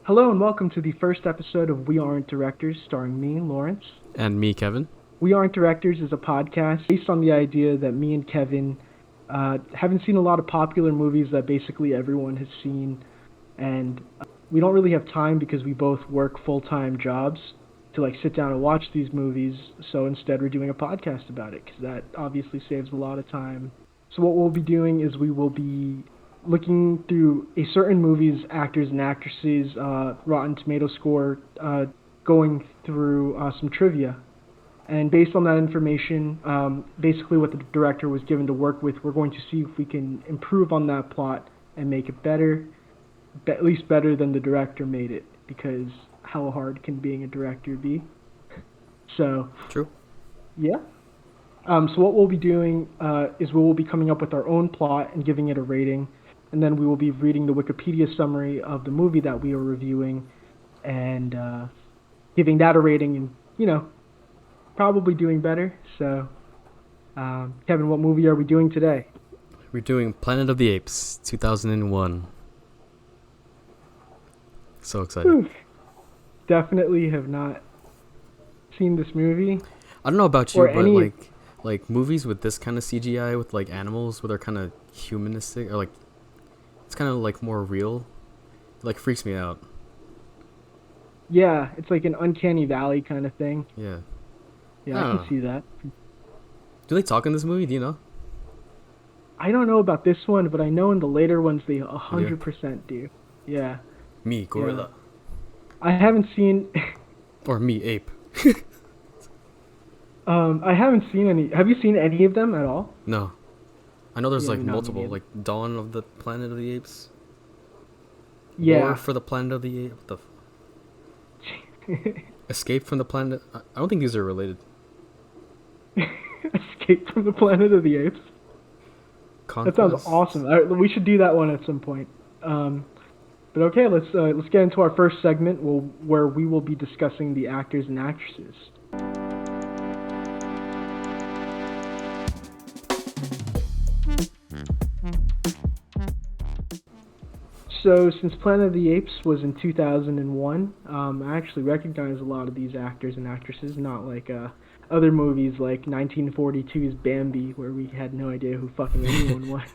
Hello and welcome to the first episode of We Aren't Directors, starring me, Laurence. And me, Kevin. We Aren't Directors is a podcast based on the idea that me and Kevin haven't seen a lot of popular movies that basically everyone has seen, and we don't really have time because we both work full-time jobs to sit down and watch these movies, so instead we're doing a podcast about it because that obviously saves a lot of time. So what we'll be doing is we will be looking through a certain movie's actors and actresses, Rotten Tomato score, going through some trivia. And based on that information, basically what the director was given to work with, we're going to see if we can improve on that plot and make it better, at least better than the director made it, because how hard can being a director be? So, True. Yeah. So what we'll be doing is we will be coming up with our own plot and giving it a rating, and then we will be reading the Wikipedia summary of the movie that we are reviewing and giving that a rating and, probably doing better. So, Kevin, what movie are we doing today? We're doing Planet of the Apes, 2001. So excited. Oof. Definitely have not seen this movie. I don't know about you, but like movies with this kind of CGI with animals where they're kind of humanistic or it's kind of more real, freaks me out. Yeah, it's like an uncanny valley kind of thing. Yeah. Yeah, I can see that. Do they talk in this movie? Do you know? I don't know about this one, but I know in the later ones they 100% do. Yeah. Me, gorilla. Yeah. I haven't seen... Or me, ape. I haven't seen any... Have you seen any of them at all? No. I know there's Yeah, multiple, Dawn of the Planet of the Apes. Yeah. War for the Planet of the Apes. Escape from the Planet... I don't think these are related. Escape from the Planet of the Apes? Conquest? That sounds awesome. We should do that one at some point. But okay, let's get into our first segment where we will be discussing the actors and actresses. So, since Planet of the Apes was in 2001, I actually recognize a lot of these actors and actresses, not like other movies like 1942's Bambi, where we had no idea who fucking anyone was.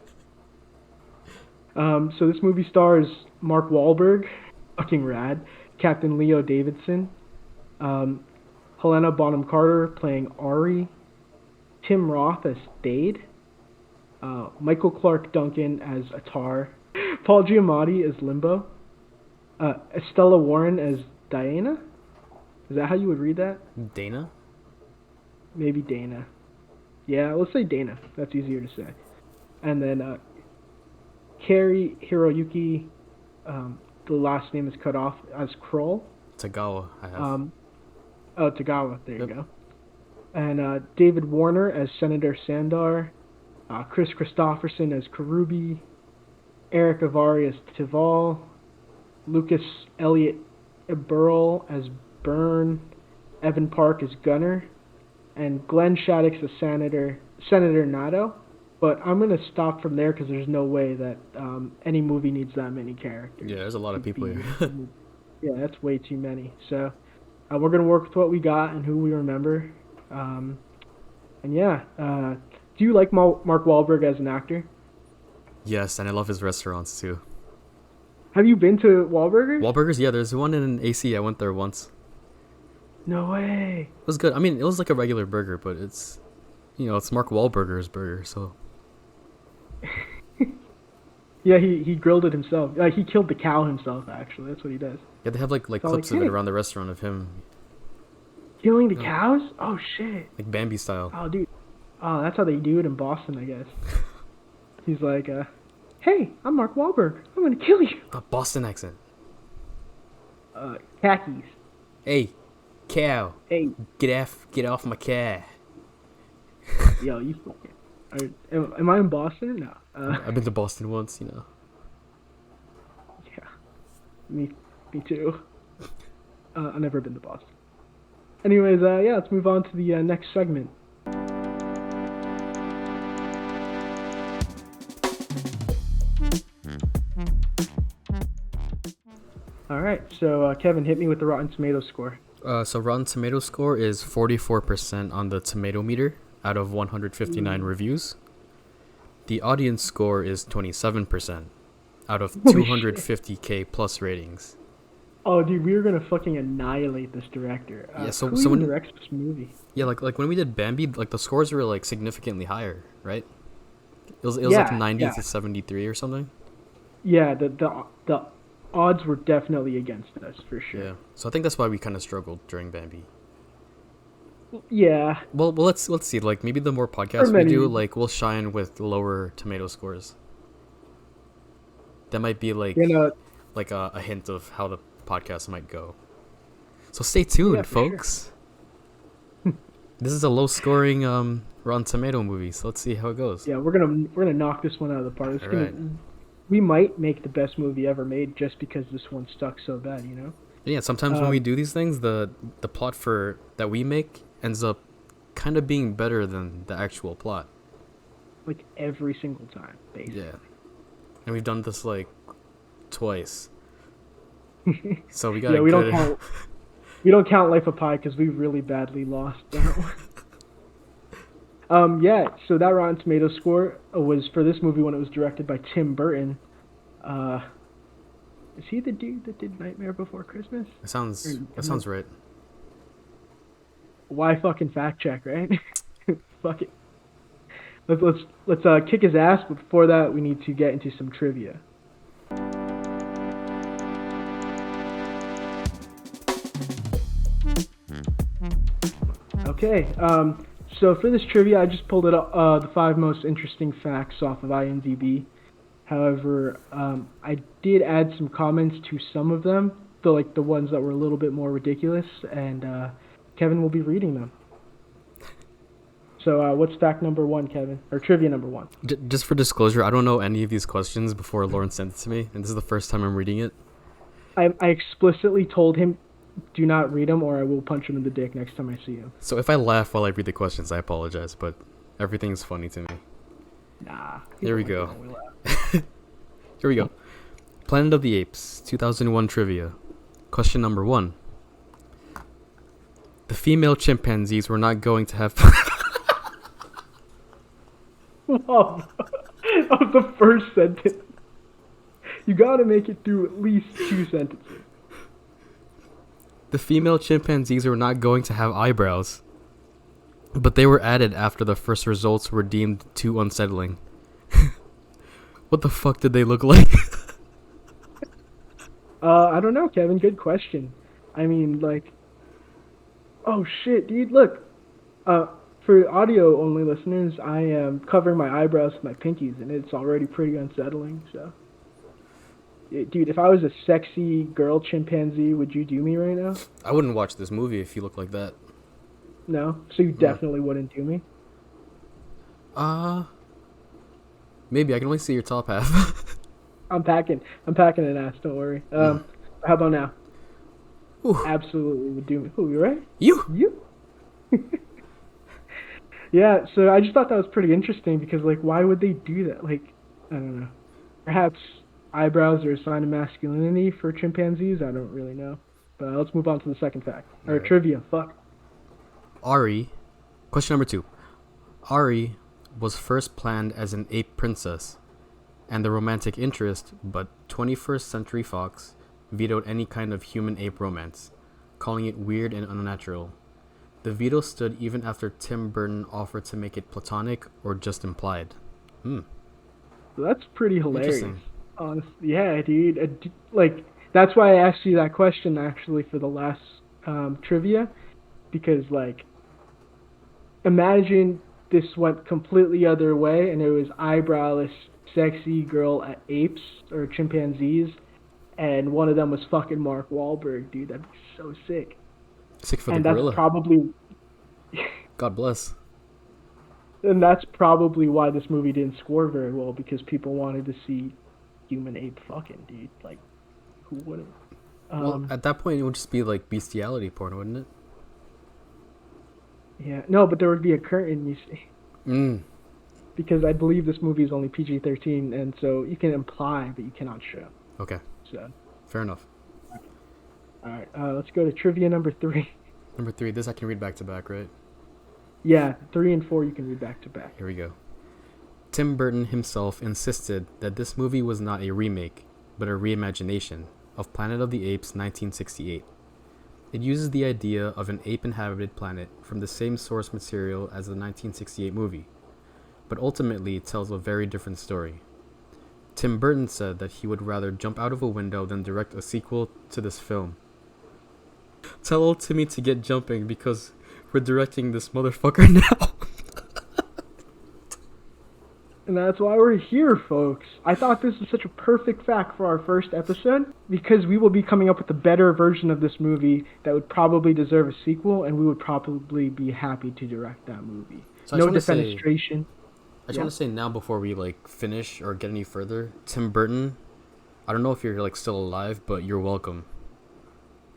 So this movie stars Mark Wahlberg, fucking rad, Captain Leo Davidson, Helena Bonham Carter playing Ari, Tim Roth as Thade, Michael Clark Duncan as Atar, Paul Giamatti as Limbo, Estella Warren as Diana. Is that how you would read that? Dana? Maybe Dana. Yeah, let's say Dana. That's easier to say. And then Kari Hiroyuki, the last name is cut off, as Kroll. Tagawa, I have. Tagawa, there you go. And David Warner as Senator Sandar, Chris Christopherson as Karubi, Eric Avari as Tival, Lucas Elliott Eberl as Byrne, Evan Park as Gunner, and Glenn Shaddix as Senator Nato. But I'm going to stop from there because there's no way that any movie needs that many characters. Yeah, there's a lot of people here. Yeah, that's way too many. So we're going to work with what we got and who we remember. Do you like Mark Wahlberg as an actor? Yes, and I love his restaurants too. Have you been to Wahlburgers? Wahlburgers, yeah, there's one in AC. I went there once. No way. It was good. I mean, it was like a regular burger, but it's Mark Wahlberger's burger, so... Yeah, he grilled it himself. He killed the cow himself, actually. That's what he does. Yeah, they have like clips of it around the restaurant of him. Killing the cows? Oh, shit. Like Bambi style. Oh, dude. Oh, that's how they do it in Boston, I guess. He's like, hey, I'm Mark Wahlberg. I'm going to kill you. A Boston accent. Khakis. Hey, cow. Hey. Get off my car. Yo, you fucking... Am I in Boston? No. I've been to Boston once, Yeah. Me too. I've never been to Boston. Anyways, yeah, let's move on to the next segment. All right, so Kevin, hit me with the Rotten Tomatoes score. So Rotten Tomatoes score is 44% on the tomato meter out of 159 reviews. The audience score is 27% out of 250K plus ratings. Oh, dude, we were gonna fucking annihilate this director. Yeah, so who when directs this movie? Yeah, like when we did Bambi, like the scores were like significantly higher, right? It was like 90 to 73 or something. Yeah, the odds were definitely against us for sure. Yeah, so I think that's why we kind of struggled during Bambi. Yeah. Well, let's see. Like maybe the more podcasts we do, like we'll shine with lower tomato scores. That might be like like a hint of how the podcast might go. So stay tuned, folks. Sure. This is a low-scoring Rotten Tomato movie, so let's see how it goes. Yeah, we're gonna knock this one out of the park. We might make the best movie ever made just because this one stuck so bad, you know? Yeah, sometimes when we do these things, the plot that we make ends up kind of being better than the actual plot. Like every single time, basically. Yeah. And we've done this like twice. So we got we don't count Life of Pi because we really badly lost that one. Yeah, so that Rotten Tomatoes score was for this movie when it was directed by Tim Burton. Is he the dude that did Nightmare Before Christmas? That sounds right. Why fucking fact check, right? Fuck it. Let's kick his ass, but before that we need to get into some trivia. Okay, so for this trivia, I just pulled it up, the 5 most interesting facts off of IMDb. However, I did add some comments to some of them, the ones that were a little bit more ridiculous, and Kevin will be reading them. So, what's fact number 1, Kevin? Or trivia number 1? Just for disclosure, I don't know any of these questions before Laurence sent it to me, and this is the first time I'm reading it. I explicitly told him, do not read them or I will punch him in the dick next time I see him. So if I laugh while I read the questions, I apologize, but everything's funny to me. Nah. Here we go. Here we go. Planet of the Apes, 2001 trivia. Question number 1. The female chimpanzees were not going to have... Whoa. That was the first sentence. You gotta make it through at least 2 sentences. The female chimpanzees were not going to have eyebrows, but they were added after the first results were deemed too unsettling. What the fuck did they look like? I don't know, Kevin. Good question. I mean, like... Oh, shit, dude. Look. For audio-only listeners, I am covering my eyebrows with my pinkies, and it's already pretty unsettling, so... Dude, if I was a sexy girl chimpanzee, would you do me right now? I wouldn't watch this movie if you looked like that. No? So you definitely wouldn't do me? Maybe. I can only see your top half. I'm packing an ass, don't worry. How about now? Ooh. Absolutely would do me. Who, you right? You? Yeah, so I just thought that was pretty interesting because, like, why would they do that? Like, I don't know. Perhaps... eyebrows are a sign of masculinity for chimpanzees? I don't really know. But let's move on to the second fact. Or trivia, fuck. Question number 2. Ari was first planned as an ape princess and the romantic interest, but 21st Century Fox vetoed any kind of human-ape romance, calling it weird and unnatural. The veto stood even after Tim Burton offered to make it platonic or just implied. That's pretty hilarious. Honestly, yeah, dude. Like, that's why I asked you that question, actually, for the last trivia. Because, like, imagine this went completely other way, and it was eyebrowless, sexy girl at apes, or chimpanzees, and one of them was fucking Mark Wahlberg, dude. That'd be so sick. Sick for the gorilla. And that's probably... God bless. And that's probably why this movie didn't score very well, because people wanted to see human ape fucking, dude. Like, who wouldn't? Well, at that point, it would just be like bestiality porn, wouldn't it? Yeah, no, but there would be a curtain, you see. Mm. Because I believe this movie is only PG-13, and so you can imply, but you cannot show. Okay. So. Fair enough. All right, let's go to trivia number 3. Number 3, this I can read back to back, right? Yeah, 3 and 4 you can read back to back. Here we go. Tim Burton himself insisted that this movie was not a remake, but a reimagination of Planet of the Apes 1968. It uses the idea of an ape-inhabited planet from the same source material as the 1968 movie, but ultimately tells a very different story. Tim Burton said that he would rather jump out of a window than direct a sequel to this film. Tell old Timmy to get jumping because we're directing this motherfucker now. And that's why we're here, folks. I thought this was such a perfect fact for our first episode, because we will be coming up with a better version of this movie that would probably deserve a sequel, and we would probably be happy to direct that movie. So no defenestration. I just want to say now, before we finish or get any further, Tim Burton, I don't know if you're still alive, but you're welcome.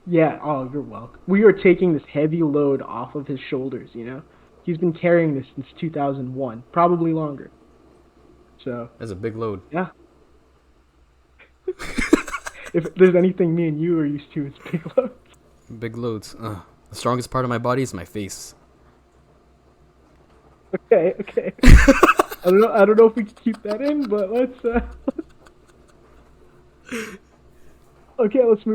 Yeah, oh, you're welcome. We are taking this heavy load off of his shoulders, you know? He's been carrying this since 2001, probably longer. So that's a big load. Yeah. If there's anything me and you are used to, it's big loads. Big loads. The strongest part of my body is my face. Okay. I don't know if we can keep that in, but let's okay, let's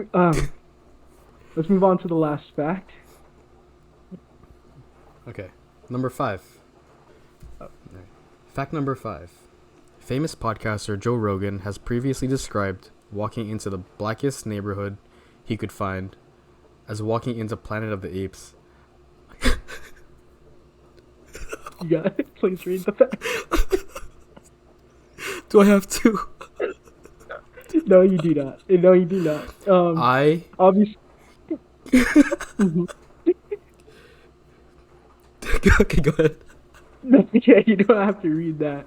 move on to the last fact. Okay. Number 5. Fact number 5. Famous podcaster Joe Rogan has previously described walking into the blackest neighborhood he could find as walking into Planet of the Apes. You got it? Please read the fact. Do I have to? No, you do not. No, you do not. I obviously. Okay, go ahead. Yeah, you don't have to read that.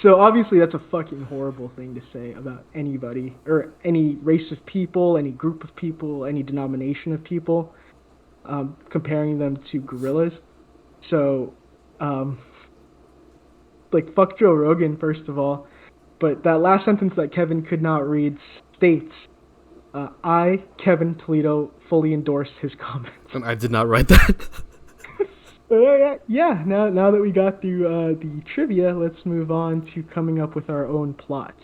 So obviously that's a fucking horrible thing to say about anybody, or any race of people, any group of people, any denomination of people, comparing them to gorillas. So, fuck Joe Rogan, first of all. But that last sentence that Kevin could not read states, I, Kevin Toledo, fully endorse his comments. And I did not write that. Yeah, now that we got through the trivia, let's move on to coming up with our own plots.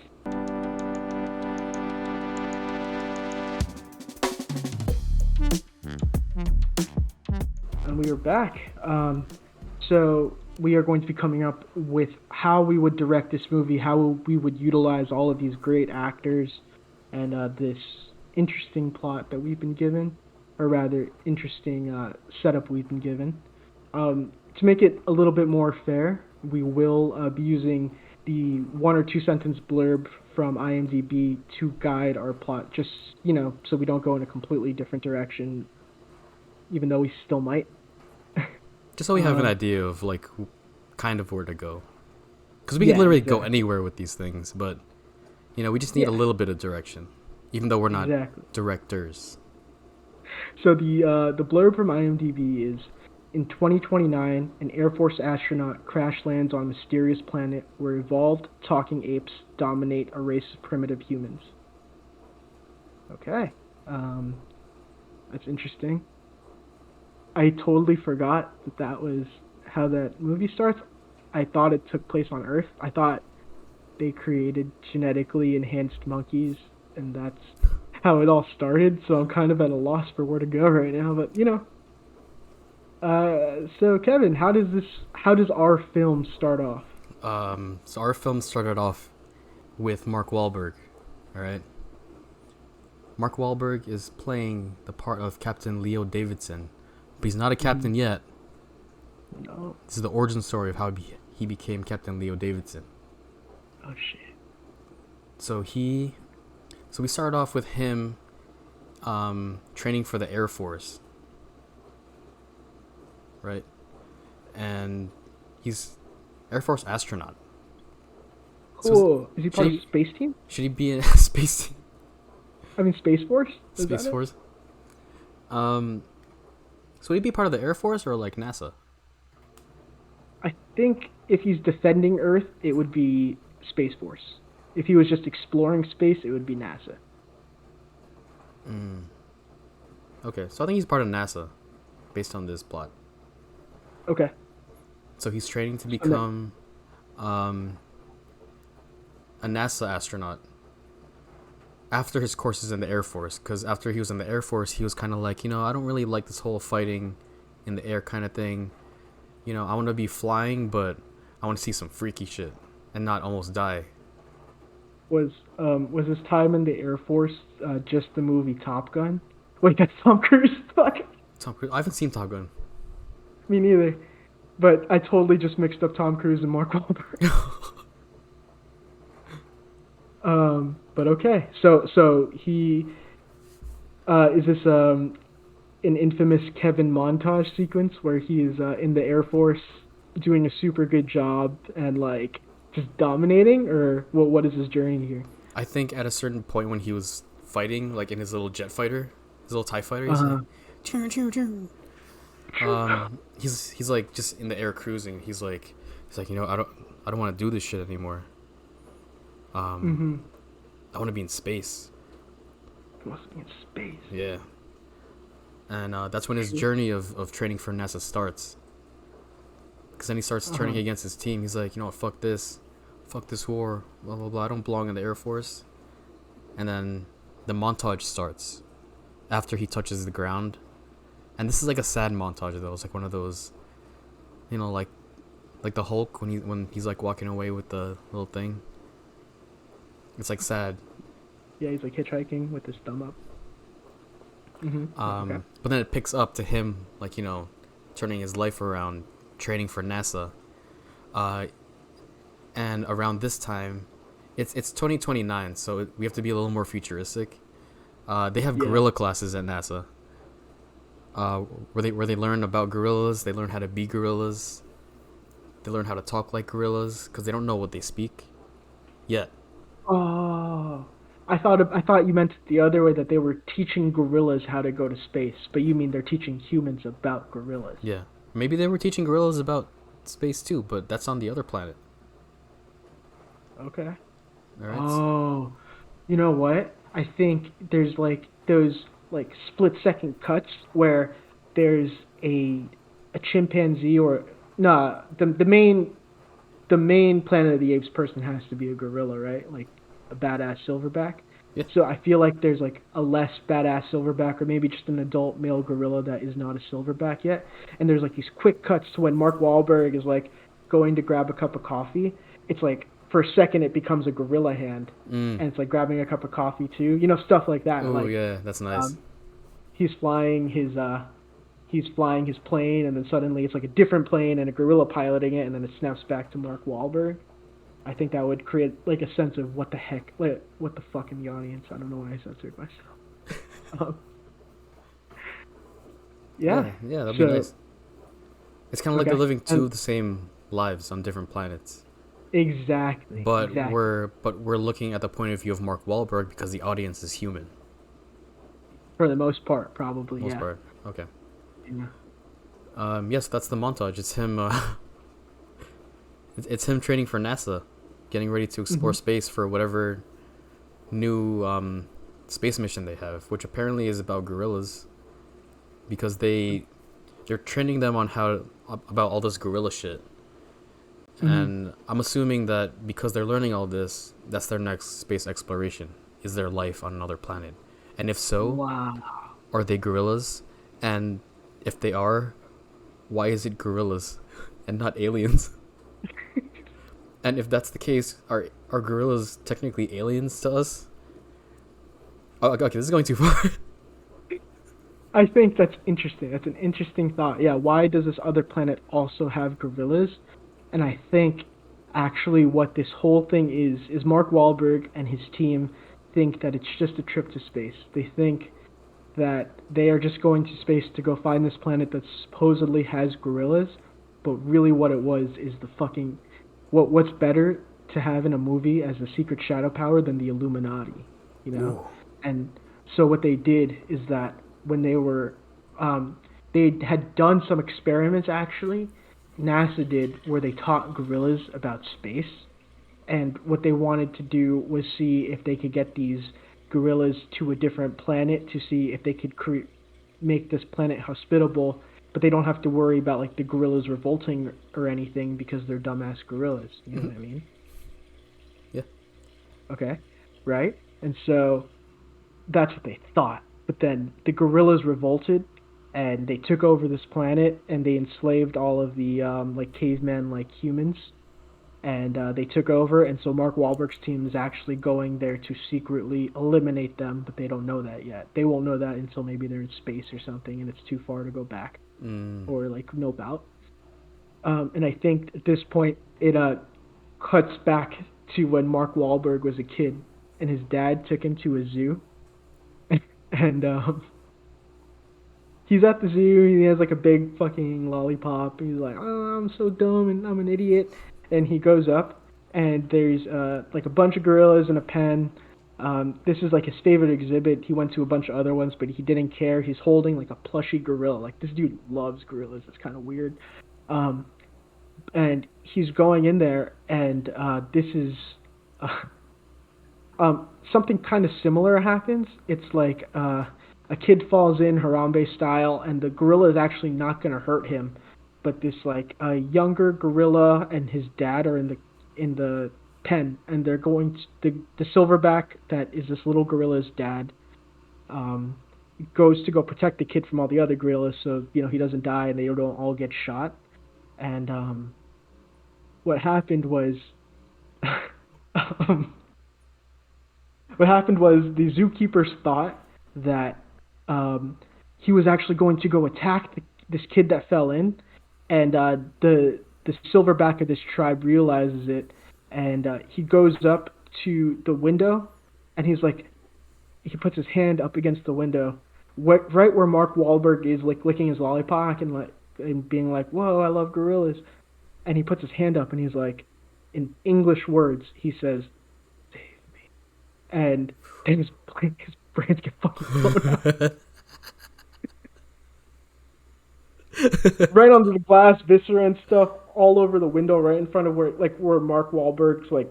And we are back. So we are going to be coming up with how we would direct this movie, how we would utilize all of these great actors, and this interesting plot that we've been given, or rather, interesting setup we've been given. To make it a little bit more fair, we will be using the 1 or 2 sentence blurb from IMDb to guide our plot, just, so we don't go in a completely different direction, even though we still might. Just so we have an idea of, kind of where to go. Because we can literally go anywhere with these things, but, we just need a little bit of direction, even though we're not directors. So the blurb from IMDb is, in 2029, an Air Force astronaut crash lands on a mysterious planet where evolved talking apes dominate a race of primitive humans. Okay. That's interesting. I totally forgot that was how that movie starts. I thought it took place on Earth. I thought they created genetically enhanced monkeys, and that's how it all started. So I'm kind of at a loss for where to go right now, but So Kevin, how does our film start off? So our film started off with Mark Wahlberg, alright? Mark Wahlberg is playing the part of Captain Leo Davidson, but he's not a captain yet. No. This is the origin story of how he became Captain Leo Davidson. Oh shit. So we started off with him training for the Air Force. Right? And he's Air Force astronaut. Cool. So is he part of the space team? Should he be in a space team? I mean, Space Force? Space Force? So he'd be part of the Air Force or like NASA? I think if he's defending Earth, it would be Space Force. If he was just exploring space, it would be NASA. Okay, so I think he's part of NASA, based on this plot. Okay. So he's training to become a NASA astronaut after his courses in the Air Force. Because after he was in the Air Force, he was kind of like, I don't really like this whole fighting in the air kind of thing. I want to be flying, but I want to see some freaky shit and not almost die. Was his time in the Air Force just the movie Top Gun? Wait, that's Tom Cruise. Fuck. Tom Cruise. I haven't seen Top Gun. Me neither. But I totally just mixed up Tom Cruise and Mark Wahlberg. But okay. So he is this an infamous Kevin montage sequence where he is in the Air Force doing a super good job and like just dominating, or what is his journey here? I think at a certain point when he was fighting, like in his little jet fighter, his little TIE fighter, he's like, choo, choo, choo. He's like just in the air cruising. He's like, I don't want to do this shit anymore. I want to be in space. He wants to be in space. Yeah. And that's when his journey of training for NASA starts. Because then he starts turning against his team. He's like, fuck this war, blah blah blah. I don't belong in the Air Force. And then the montage starts after he touches the ground. And this is like a sad montage though. It's like one of those, like the Hulk when he's like walking away with the little thing. It's like sad. Yeah, he's like hitchhiking with his thumb up. Okay. But then it picks up to him like turning his life around, training for NASA. And around this time, it's 2029, so we have to be a little more futuristic. They have gorilla classes at NASA. Where they learn about gorillas, they learn how to be gorillas, they learn how to talk like gorillas because they don't know what they speak yet. Oh, I thought you meant the other way, that they were teaching gorillas how to go to space, but you mean they're teaching humans about gorillas. Yeah, maybe they were teaching gorillas about space too, but that's on the other planet. Okay. All right. Oh, you know what? I think there's like those like split-second cuts where there's a chimpanzee or the main Planet of the Apes person has to be a gorilla, right? Like a badass silverback. Yeah. So I feel like there's like a less badass silverback, or maybe just an adult male gorilla that is not a silverback yet. And there's like these quick cuts to when Mark Wahlberg is like going to grab a cup of coffee. It's like for a second it becomes a gorilla hand, and it's like grabbing a cup of coffee too. Stuff like that. Oh like, yeah, that's nice. He's flying his plane, and then suddenly it's like a different plane and a gorilla piloting it, and then it snaps back to Mark Wahlberg. I think that would create like a sense of what the heck, like what the fuck in the audience. I don't know why I censored myself. Yeah, that'd be nice. It's kind of like they're living two of the same lives on different planets. Exactly. But we're looking at the point of view of Mark Wahlberg because the audience is human. For the most part, probably. Most part. Okay. Yeah. Yes, that's the montage. It's him. It's him training for NASA, getting ready to explore space for whatever new space mission they have, which apparently is about gorillas, because they're training them on about all this gorilla shit. And I'm assuming that because they're learning all this, that's their next space exploration, is their life on another planet. And if so, are they gorillas? And if they are, why is it gorillas and not aliens? And if that's the case, are gorillas technically aliens to us? Oh, okay, this is going too far. I think that's interesting. That's an interesting thought. Yeah, why does this other planet also have gorillas? And I think actually what this whole thing is Mark Wahlberg and his team think that it's just a trip to space. They think that they are just going to space to go find this planet that supposedly has gorillas, but really what it was is the fucking... What's better to have in a movie as a secret shadow power than the Illuminati, Ooh. And so what they did is that when they were they had done some experiments actually. NASA did where they taught gorillas about space, and what they wanted to do was see if they could get these gorillas to a different planet to see if they could make this planet hospitable, but they don't have to worry about like the gorillas revolting or anything because they're dumbass gorillas. You know what I mean? Yeah. Okay. Right? And so that's what they thought. But then the gorillas revolted and they took over this planet and they enslaved all of the like cavemen like humans. And they took over, and so Mark Wahlberg's team is actually going there to secretly eliminate them, but they don't know that yet. They won't know that until maybe they're in space or something, and it's too far to go back or like nope out. And I think at this point it cuts back to when Mark Wahlberg was a kid, and his dad took him to a zoo, and he's at the zoo. He has like a big fucking lollipop. And he's like, "Oh, I'm so dumb and I'm an idiot." And he goes up, and there's like a bunch of gorillas in a pen. This is like his favorite exhibit. He went to a bunch of other ones, but he didn't care. He's holding like a plushy gorilla. Like this dude loves gorillas. It's kind of weird. And he's going in there, and this is something kind of similar happens. It's like a kid falls in Harambe style, and the gorilla is actually not going to hurt him. But this like a younger gorilla and his dad are in the pen, and they're going to, the silverback that is this little gorilla's dad goes to go protect the kid from all the other gorillas, so you know he doesn't die and they don't all get shot. And what happened was the zookeepers thought that he was actually going to go attack this kid that fell in. And the silverback of this tribe realizes it, and he goes up to the window, and he's like, he puts his hand up against the window, right where Mark Wahlberg is like licking his lollipop and being like, "Whoa, I love gorillas," and he puts his hand up and he's like, in English words, he says, "Save me," and his brains get fucking blown up. Right under the glass, viscera and stuff all over the window, right in front of where Mark Wahlberg's like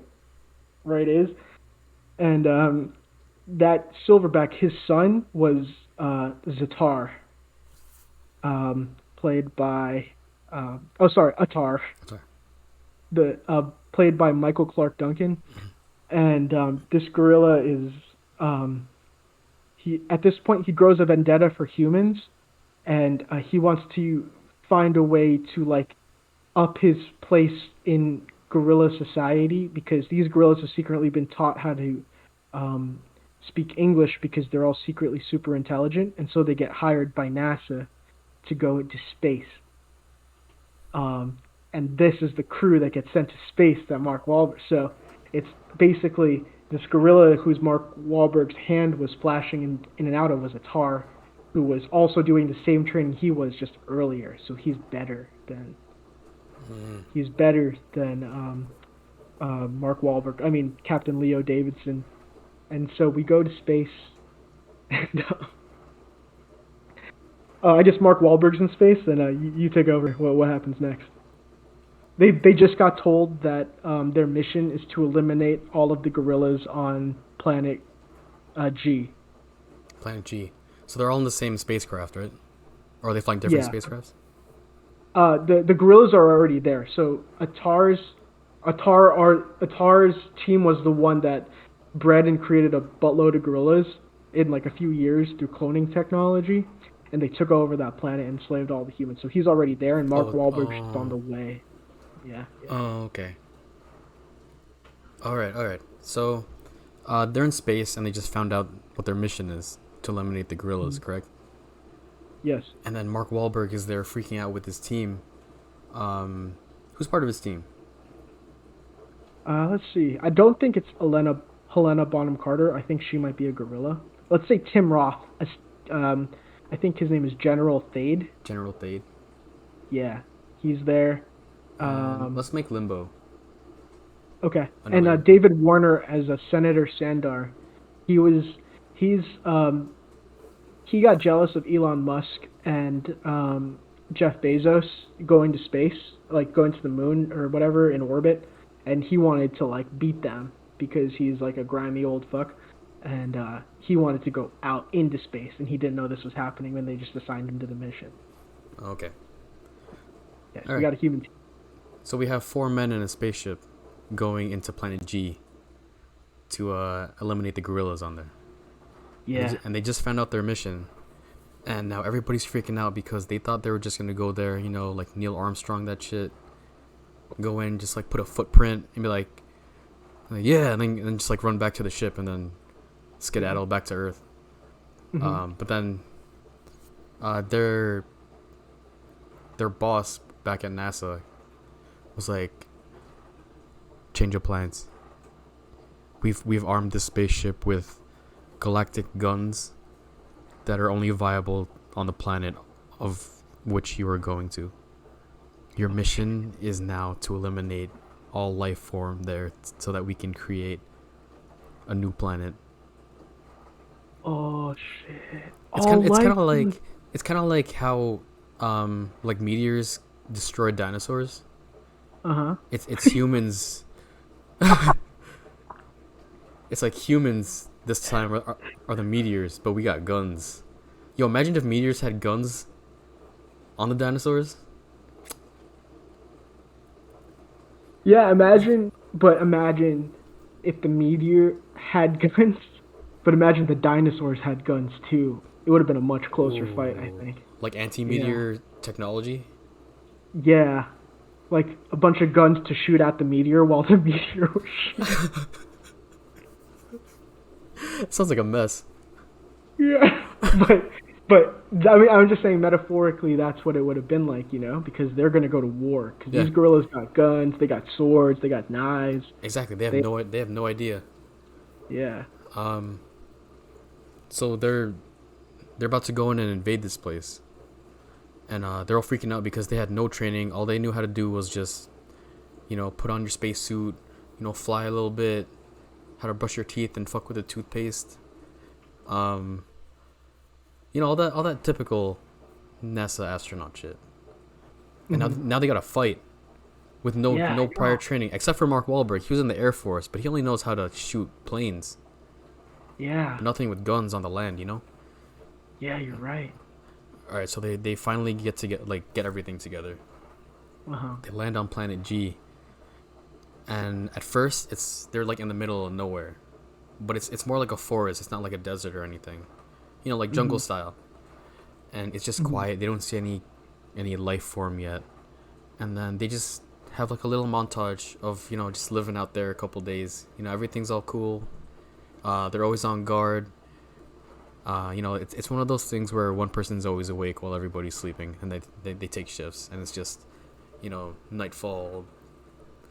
right is, and that silverback, his son was Zatar, played by Attar, played by Michael Clark Duncan, and this gorilla is he at this point he grows a vendetta for humans. And he wants to find a way to like up his place in gorilla society, because these gorillas have secretly been taught how to speak English because they're all secretly super intelligent, and so they get hired by NASA to go into space. And this is the crew that gets sent to space that Mark Wahlberg. So it's basically this gorilla whose Mark Wahlberg's hand was flashing in and out of was Attar, who was also doing the same training he was just earlier. So he's better than Mark Wahlberg. I mean, Captain Leo Davidson. And so we go to space, and I guess Mark Wahlberg's in space, and you take over. What happens next? They just got told that their mission is to eliminate all of the gorillas on planet G. Planet G. So they're all in the same spacecraft, right? Or are they flying different spacecrafts? The gorillas are already there. So Attar's team was the one that bred and created a buttload of gorillas in like a few years through cloning technology, and they took over that planet and enslaved all the humans. So he's already there, and Mark Wahlberg's on the way. Yeah. Oh, okay. All right. So they're in space, and they just found out what their mission is. To eliminate the gorillas, correct? Yes. And then Mark Wahlberg is there freaking out with his team. Who's part of his team? Let's see. I don't think it's Helena Bonham Carter. I think she might be a gorilla. Let's say Tim Roth. I think his name is General Thade. General Thade. Yeah, he's there. Let's make Limbo. Okay. And David Warner as Senator Sandar. He got jealous of Elon Musk and Jeff Bezos going to space, like going to the moon or whatever in orbit, and he wanted to like beat them because he's like a grimy old fuck, and he wanted to go out into space, and he didn't know this was happening when they just assigned him to the mission. Okay. Yeah, so we got a human team. So we have 4 men in a spaceship going into planet G to eliminate the gorillas on there. Yeah. And they just found out their mission. And now everybody's freaking out because they thought they were just going to go there, you know, like Neil Armstrong, that shit. Go in, just like put a footprint and be like yeah, and then just like run back to the ship and then skedaddle back to Earth. Mm-hmm. But then their boss back at NASA was like, change of plans. We've armed this spaceship with galactic guns that are only viable on the planet of which you are going to. Your mission is now to eliminate all life form there so that we can create a new planet. Oh shit! It's kind of like how like meteors destroyed dinosaurs. It's humans. It's like humans this time are the meteors, but we got guns. Yo, imagine if meteors had guns on the dinosaurs. Yeah, imagine if the meteor had guns, but imagine the dinosaurs had guns too. It would have been a much closer fight, I think. Like anti-meteor technology? Yeah. Like a bunch of guns to shoot at the meteor while the meteor was shooting. Sounds like a mess. Yeah. But I mean, I'm just saying metaphorically that's what it would have been like, you know, because they're going to go to war. Because these gorillas got guns, they got swords, they got knives. Exactly. They have no idea. Yeah. So they're about to go in and invade this place. And they're all freaking out because they had no training. All they knew how to do was just, you know, put on your spacesuit, you know, fly a little bit, how to brush your teeth and fuck with a toothpaste. You know, all that typical NASA astronaut shit. And now they gotta fight with no prior training, except for Mark Wahlberg. He was in the Air Force, but he only knows how to shoot planes. Yeah. Nothing with guns on the land, you know? Yeah, you're right. All right, so they finally get everything together. They land on planet G, and at first they're like in the middle of nowhere, but it's more like a forest. It's not like a desert or anything, you know, like jungle style. And it's just quiet. They don't see any life form yet, and then they just have like a little montage of, you know, just living out there a couple days. You know, everything's all cool. They're always on guard. You know, it's one of those things where one person's always awake while everybody's sleeping, and they take shifts, and it's just, you know, nightfall,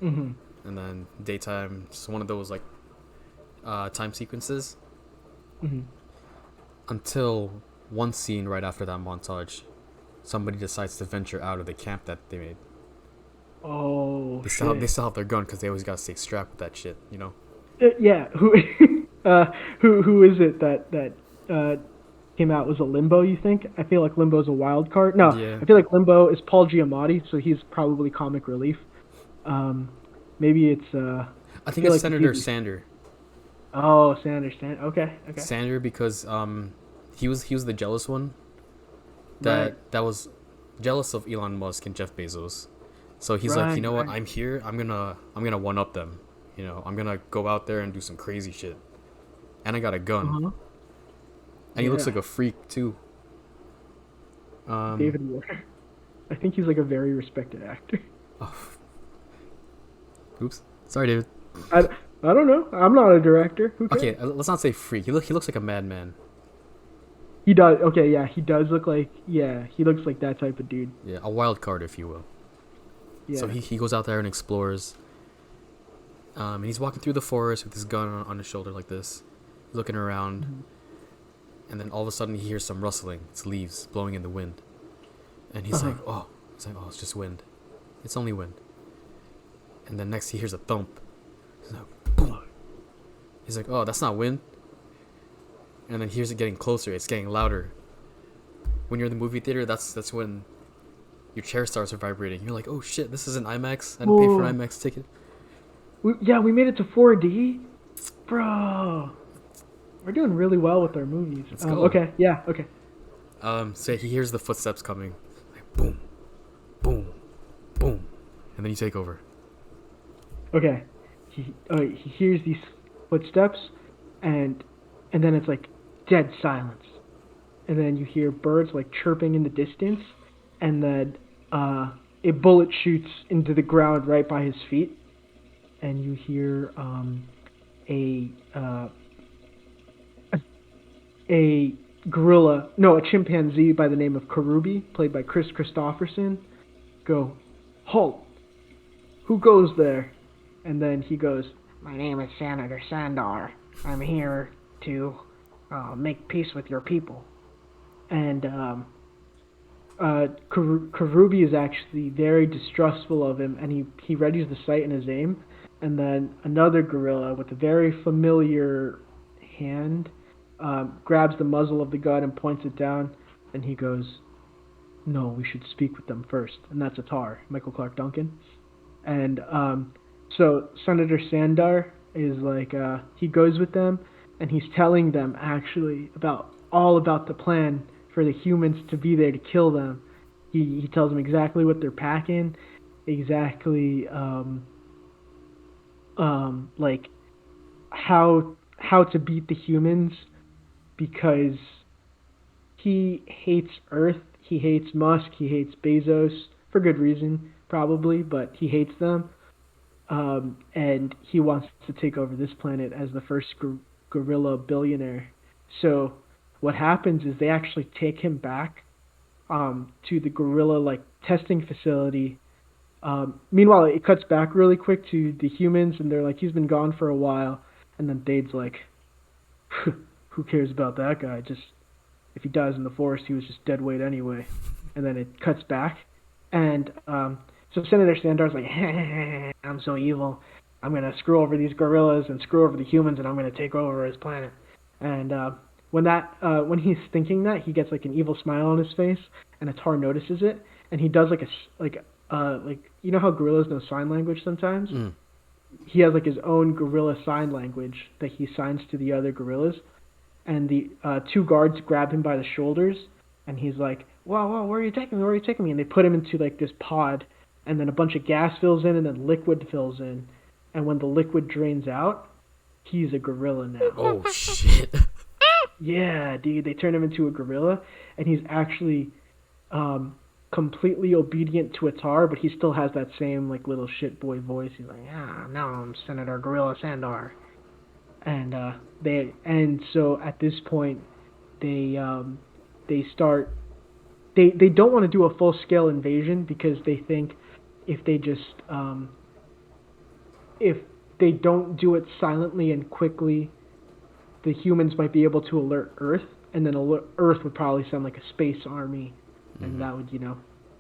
and then daytime. Just one of those like time sequences. Until one scene right after that montage, somebody decides to venture out of the camp that they made. Oh, they still have their gun because they always gotta stay strapped with that shit, you know. Yeah. Who is it that came out? Was it Limbo, you think? I feel like Limbo's a wild card. No, yeah. I feel like Limbo is Paul Giamatti, so he's probably comic relief. Maybe it's I think it's like Senator Sander. Oh, Sander. Okay. Sander, because he was the jealous one. That was jealous of Elon Musk and Jeff Bezos. So he's like, you know what? I'm here. I'm gonna one up them. You know, I'm gonna go out there and do some crazy shit. And I got a gun. And he looks like a freak too. David Warner. I think he's like a very respected actor. Oh. Oops. Sorry, David. I don't know. I'm not a director. Who cares? Okay, let's not say freak. He looks like a madman. He does. Okay, yeah, he does look like. Yeah, he looks like that type of dude. Yeah, a wild card, if you will. Yeah. So he goes out there and explores. And he's walking through the forest with his gun on his shoulder like this, looking around. And then all of a sudden he hears some rustling. It's leaves blowing in the wind. And he's like, oh, it's just wind. It's only wind. And then next he hears a thump. He's like, boom. He's like, oh, that's not wind. And then he hears it getting closer. It's getting louder. when you're in the movie theater, that's when your chair starts vibrating. You're like, oh shit, this is an IMAX. I didn't pay for an IMAX ticket. We made it to 4D, bro. We're doing really well with our movies. Let's go. Okay, yeah, okay. So he hears the footsteps coming, like boom, boom, boom, and then you take over. Okay, he hears these footsteps, and then it's like dead silence, and then you hear birds like chirping in the distance, and then a bullet shoots into the ground right by his feet, and you hear a chimpanzee by the name of Karubi, played by Chris Christopherson, go, "Halt! Who goes there?" And then he goes, "My name is Senator Sandar. I'm here to make peace with your people." And Karubi is actually very distrustful of him, and he readies the sight in his aim. And then another gorilla with a very familiar hand grabs the muzzle of the gun and points it down, and he goes, "No, we should speak with them first." And that's Atar, Michael Clark Duncan. And so Senator Sandar is like, he goes with them, and he's telling them actually all about the plan for the humans to be there to kill them. He tells them exactly what they're packing, exactly like how to beat the humans, because he hates Earth, he hates Musk, he hates Bezos, for good reason, probably, but he hates them. And he wants to take over this planet as the first gorilla billionaire. So what happens is they actually take him back to the gorilla testing facility. Meanwhile, it cuts back really quick to the humans, and they're like, he's been gone for a while. And then Dade's like, who cares about that guy? Just if he dies in the forest, he was just dead weight anyway. And then it cuts back, and so Senator Sandar's like, I'm so evil. I'm gonna screw over these gorillas and screw over the humans, and I'm gonna take over his planet. And when he's thinking that, he gets like an evil smile on his face, and Atar notices it, and he does like you know how gorillas know sign language sometimes? Mm. He has like his own gorilla sign language that he signs to the other gorillas, and the two guards grab him by the shoulders, and he's like, whoa, where are you taking me? Where are you taking me? And they put him into like this pod, and then a bunch of gas fills in, and then liquid fills in, and when the liquid drains out, he's a gorilla now. Oh shit. Yeah, dude, they turn him into a gorilla, and he's actually completely obedient to Atar, but he still has that same like little shit boy voice. He's like, now I'm Senator Gorilla Sandar. And so at this point they don't want to do a full scale invasion, because they think if they don't do it silently and quickly, the humans might be able to alert Earth, and then Earth would probably send like a space army, and that would,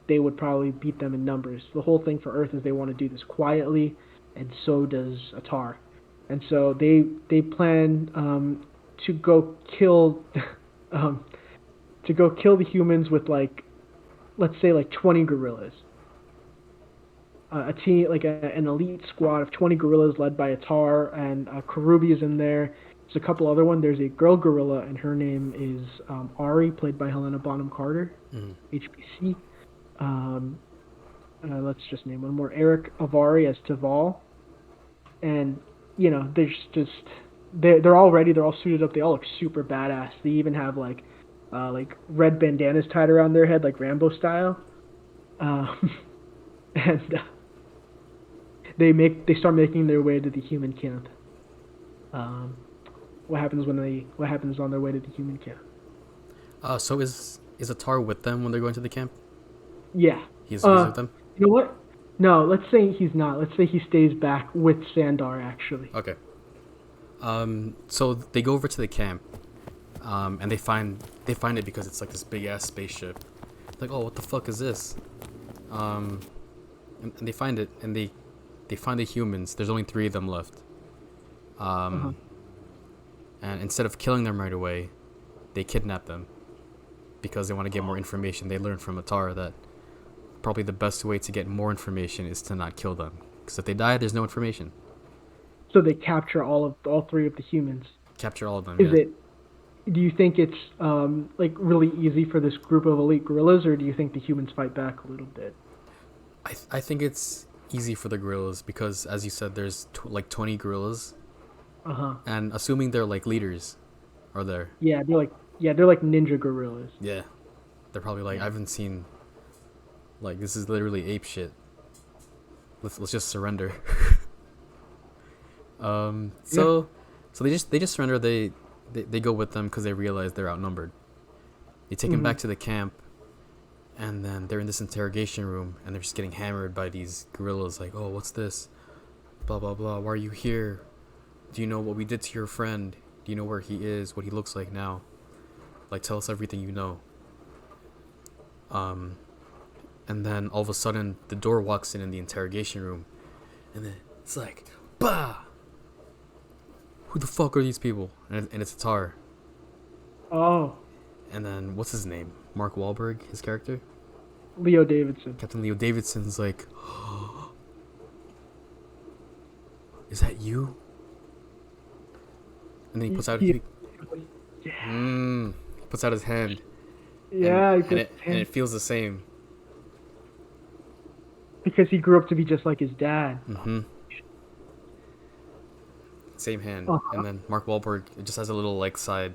they would probably beat them in numbers. The whole thing for Earth is they want to do this quietly, and so does Atar. And so they plan to go kill the humans with let's say 20 gorillas. A team, an elite squad of 20 gorillas led by Atar, and Karubi is in there. There's a couple other ones. There's a girl gorilla, and her name is Ari, played by Helena Bonham Carter, HBC. Let's just name one more. Eric Avari as Taval. And, there's just... They're all ready. They're all suited up. They all look super badass. They even have, red bandanas tied around their head, like Rambo style. And they start making their way to the human camp. What happens on their way to the human camp? So is Atar with them when they're going to the camp? Yeah. He's with them? You know what? No, let's say he's not. Let's say he stays back with Sandar, actually. Okay. So they go over to the camp, and they find it because it's like this big ass spaceship. Like, oh, what the fuck is this? And they find it, and they find the humans. There's only 3 of them left. And instead of killing them right away, they kidnap them. because they want to get more information. They learn from Atar that probably the best way to get more information is to not kill them, because if they die, there's no information. So they capture all three of the humans. Capture all of them. Do you think it's like really easy for this group of elite gorillas, or do you think the humans fight back a little bit? I think it's easy for the gorillas because, as you said, there's like 20 gorillas. And assuming they're like leaders, are there? Yeah, they're like ninja gorillas. Yeah, they're probably like, I haven't seen. Like, this is literally ape shit. Let's just surrender. So they just surrender. They go with them because they realize they're outnumbered. They take him back to the camp, and then they're in this interrogation room, and they're just getting hammered by these gorillas. Like, oh, what's this? Blah blah blah. Why are you here? Do you know what we did to your friend? Do you know where he is? What he looks like now? Like, tell us everything you know. And then all of a sudden, the door walks in the interrogation room, and then it's like, bah! Who the fuck are these people? And it's Atar. Oh. And then, what's his name? Mark Wahlberg, his character? Leo Davidson. Captain Leo Davidson's like, oh, is that you? And then he puts out he puts out his hand. Yeah, and it feels the same. Because he grew up to be just like his dad. Same hand. And then Mark Wahlberg, it just has a little like side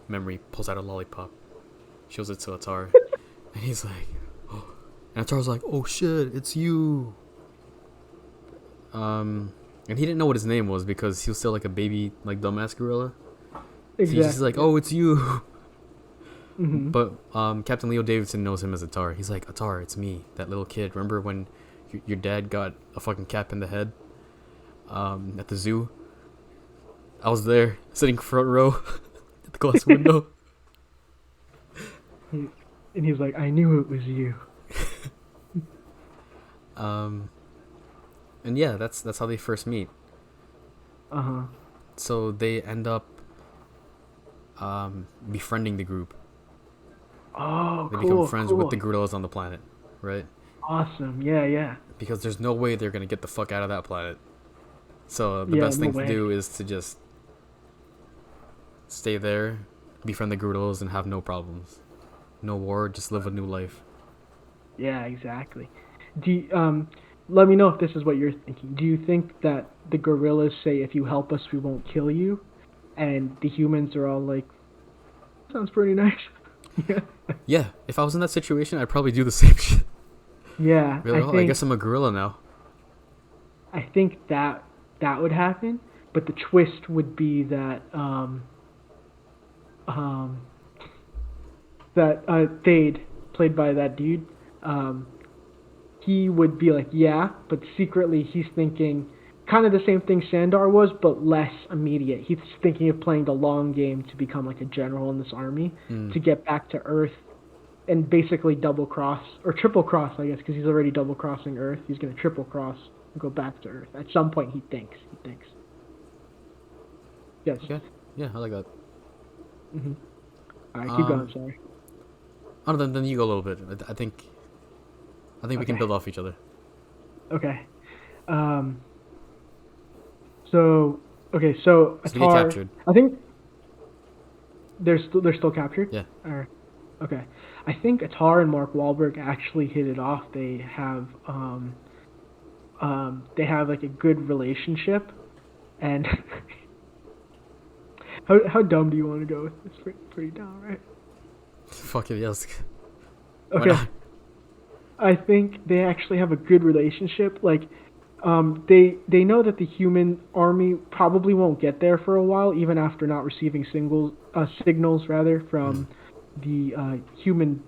memory, pulls out a lollipop, shows it to Atar, and he's like, oh. And Atar's like, oh shit, it's you. And he didn't know what his name was because he was still like a baby, like dumbass gorilla. Exactly. So he's just like, oh, it's you. But Captain Leo Davidson knows him as Atar. He's like, Atar, it's me, that little kid. Remember when your dad got a fucking cap in the head at the zoo? I was there, sitting front row at the glass window. And he's like, I knew it was you. And yeah, that's how they first meet. So they end up befriending the group. Oh, they become friends with the gorillas on the planet, right? Awesome. Yeah. Because there's no way they're gonna get the fuck out of that planet. So the best thing to do is to just stay there, befriend the gorillas, and have no problems, no war, just live a new life. Yeah, exactly. Let me know if this is what you're thinking. Do you think that the gorillas say, if you help us, we won't kill you? And the humans are all like, sounds pretty nice. Yeah, if I was in that situation, I'd probably do the same shit. Yeah. I guess I'm a gorilla now. I think that would happen, but the twist would be that Thade, played by that dude, he would be like, yeah, but secretly he's thinking kind of the same thing Sandar was, but less immediate. He's thinking of playing the long game to become like a general in this army, to get back to Earth and basically double cross, or triple cross, I guess, because he's already double crossing Earth. He's going to triple cross and go back to Earth. At some point, he thinks. Yes. Okay. Yeah, I like that. All right, keep going, sorry. Oh, then you go a little bit. I think we can build off each other. Okay. So Atar, they get captured. I think they're still captured? Yeah. Okay. I think Atar and Mark Wahlberg actually hit it off. They have like a good relationship, and how dumb do you want to go with this? Pretty dumb, right? Fuck it, yes. Okay. I think they actually have a good relationship. Like, they know that the human army probably won't get there for a while, even after not receiving signals from the human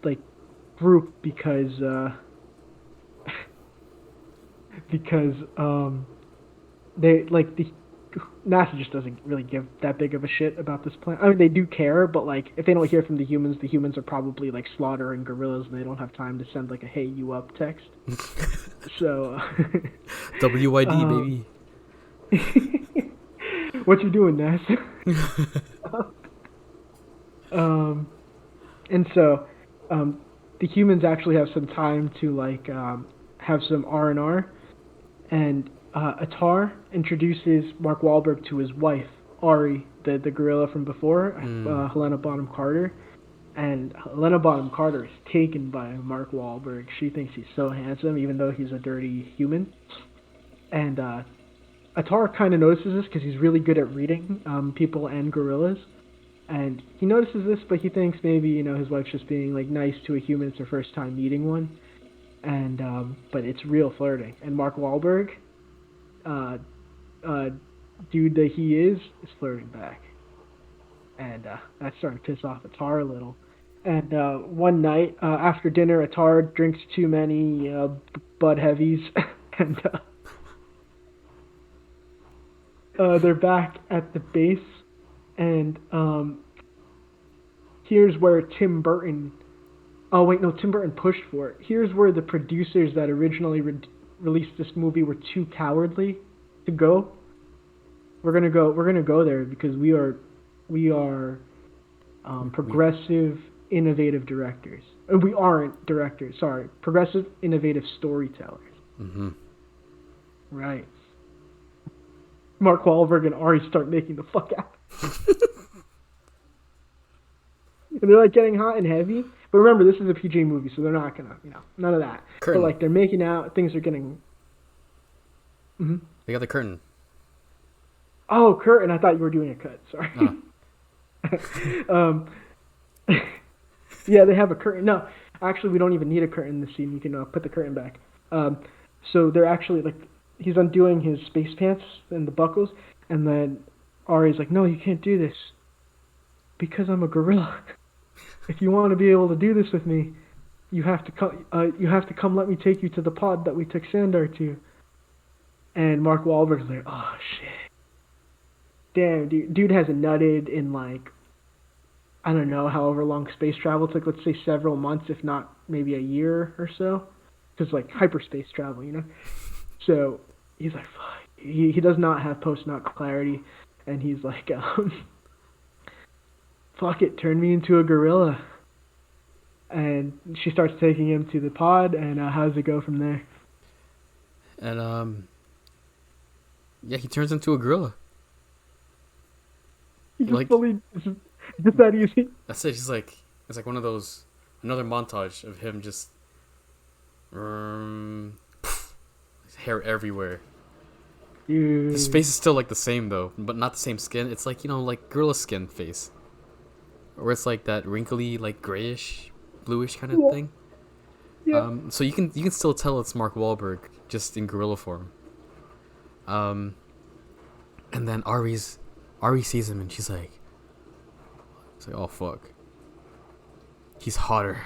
like group, because they like the NASA just doesn't really give that big of a shit about this plan. I mean, they do care, but like if they don't hear from the humans are probably like slaughtering gorillas, and they don't have time to send like a "Hey, you up" text. So WYD, baby. What you doing, NASA? And so the humans actually have some time to like have some R&R, and Atar introduces Mark Wahlberg to his wife, Ari, the gorilla from before, Helena Bonham Carter. And Helena Bonham Carter is taken by Mark Wahlberg. She thinks he's so handsome, even though he's a dirty human. And Atar kind of notices this because he's really good at reading people and gorillas. And he notices this, but he thinks maybe, his wife's just being like nice to a human. It's her first time meeting one. And but it's real flirting. And Mark Wahlberg, dude that he is flirting back. And that's starting to piss off Atar a little. And one night after dinner, Atar drinks too many Bud Heavies, and they're back at the base. And here's where Tim Burton... Oh, wait, no, Tim Burton pushed for it. Here's where the producers that originally released this movie were too cowardly to go. We're gonna go there because we are progressive, innovative directors. We aren't directors, sorry. Progressive, innovative storytellers. Mm-hmm. Right. Mark Wahlberg and Ari start making the fuck out. And they're like getting hot and heavy. But remember, this is a PG movie, so they're not gonna, none of that. Curtain. But like they're making out, things are getting... Mm-hmm. They got the curtain. Oh, curtain. I thought you were doing a cut. Sorry. Yeah, they have a curtain. No, actually, we don't even need a curtain in this scene. You can put the curtain back. So they're actually like, he's undoing his space pants and the buckles, and then Ari's like, "No, you can't do this because I'm a gorilla. If you want to be able to do this with me, you have to come. You have to come. Let me take you to the pod that we took Sandar to." And Mark Wahlberg's like, "Oh shit, damn, dude has nutted in like, I don't know, however long space travel took. Let's say several months, if not maybe a year or so, because like hyperspace travel, So he's like, fuck. He does not have post-nut clarity, and he's like, fuck it, turn me into a gorilla. And she starts taking him to the pod, and how does it go from there? And yeah, he turns into a gorilla. He just just that easy. That's it. He's like, it's like one of those, another montage of him just, hair everywhere. Dude. His face is still like the same though, but not the same skin. It's like, like gorilla skin face, where it's like that wrinkly, like grayish, bluish kind of thing. Yeah. So you can still tell it's Mark Wahlberg just in gorilla form. And then Ari sees him and she's like, oh fuck, he's hotter.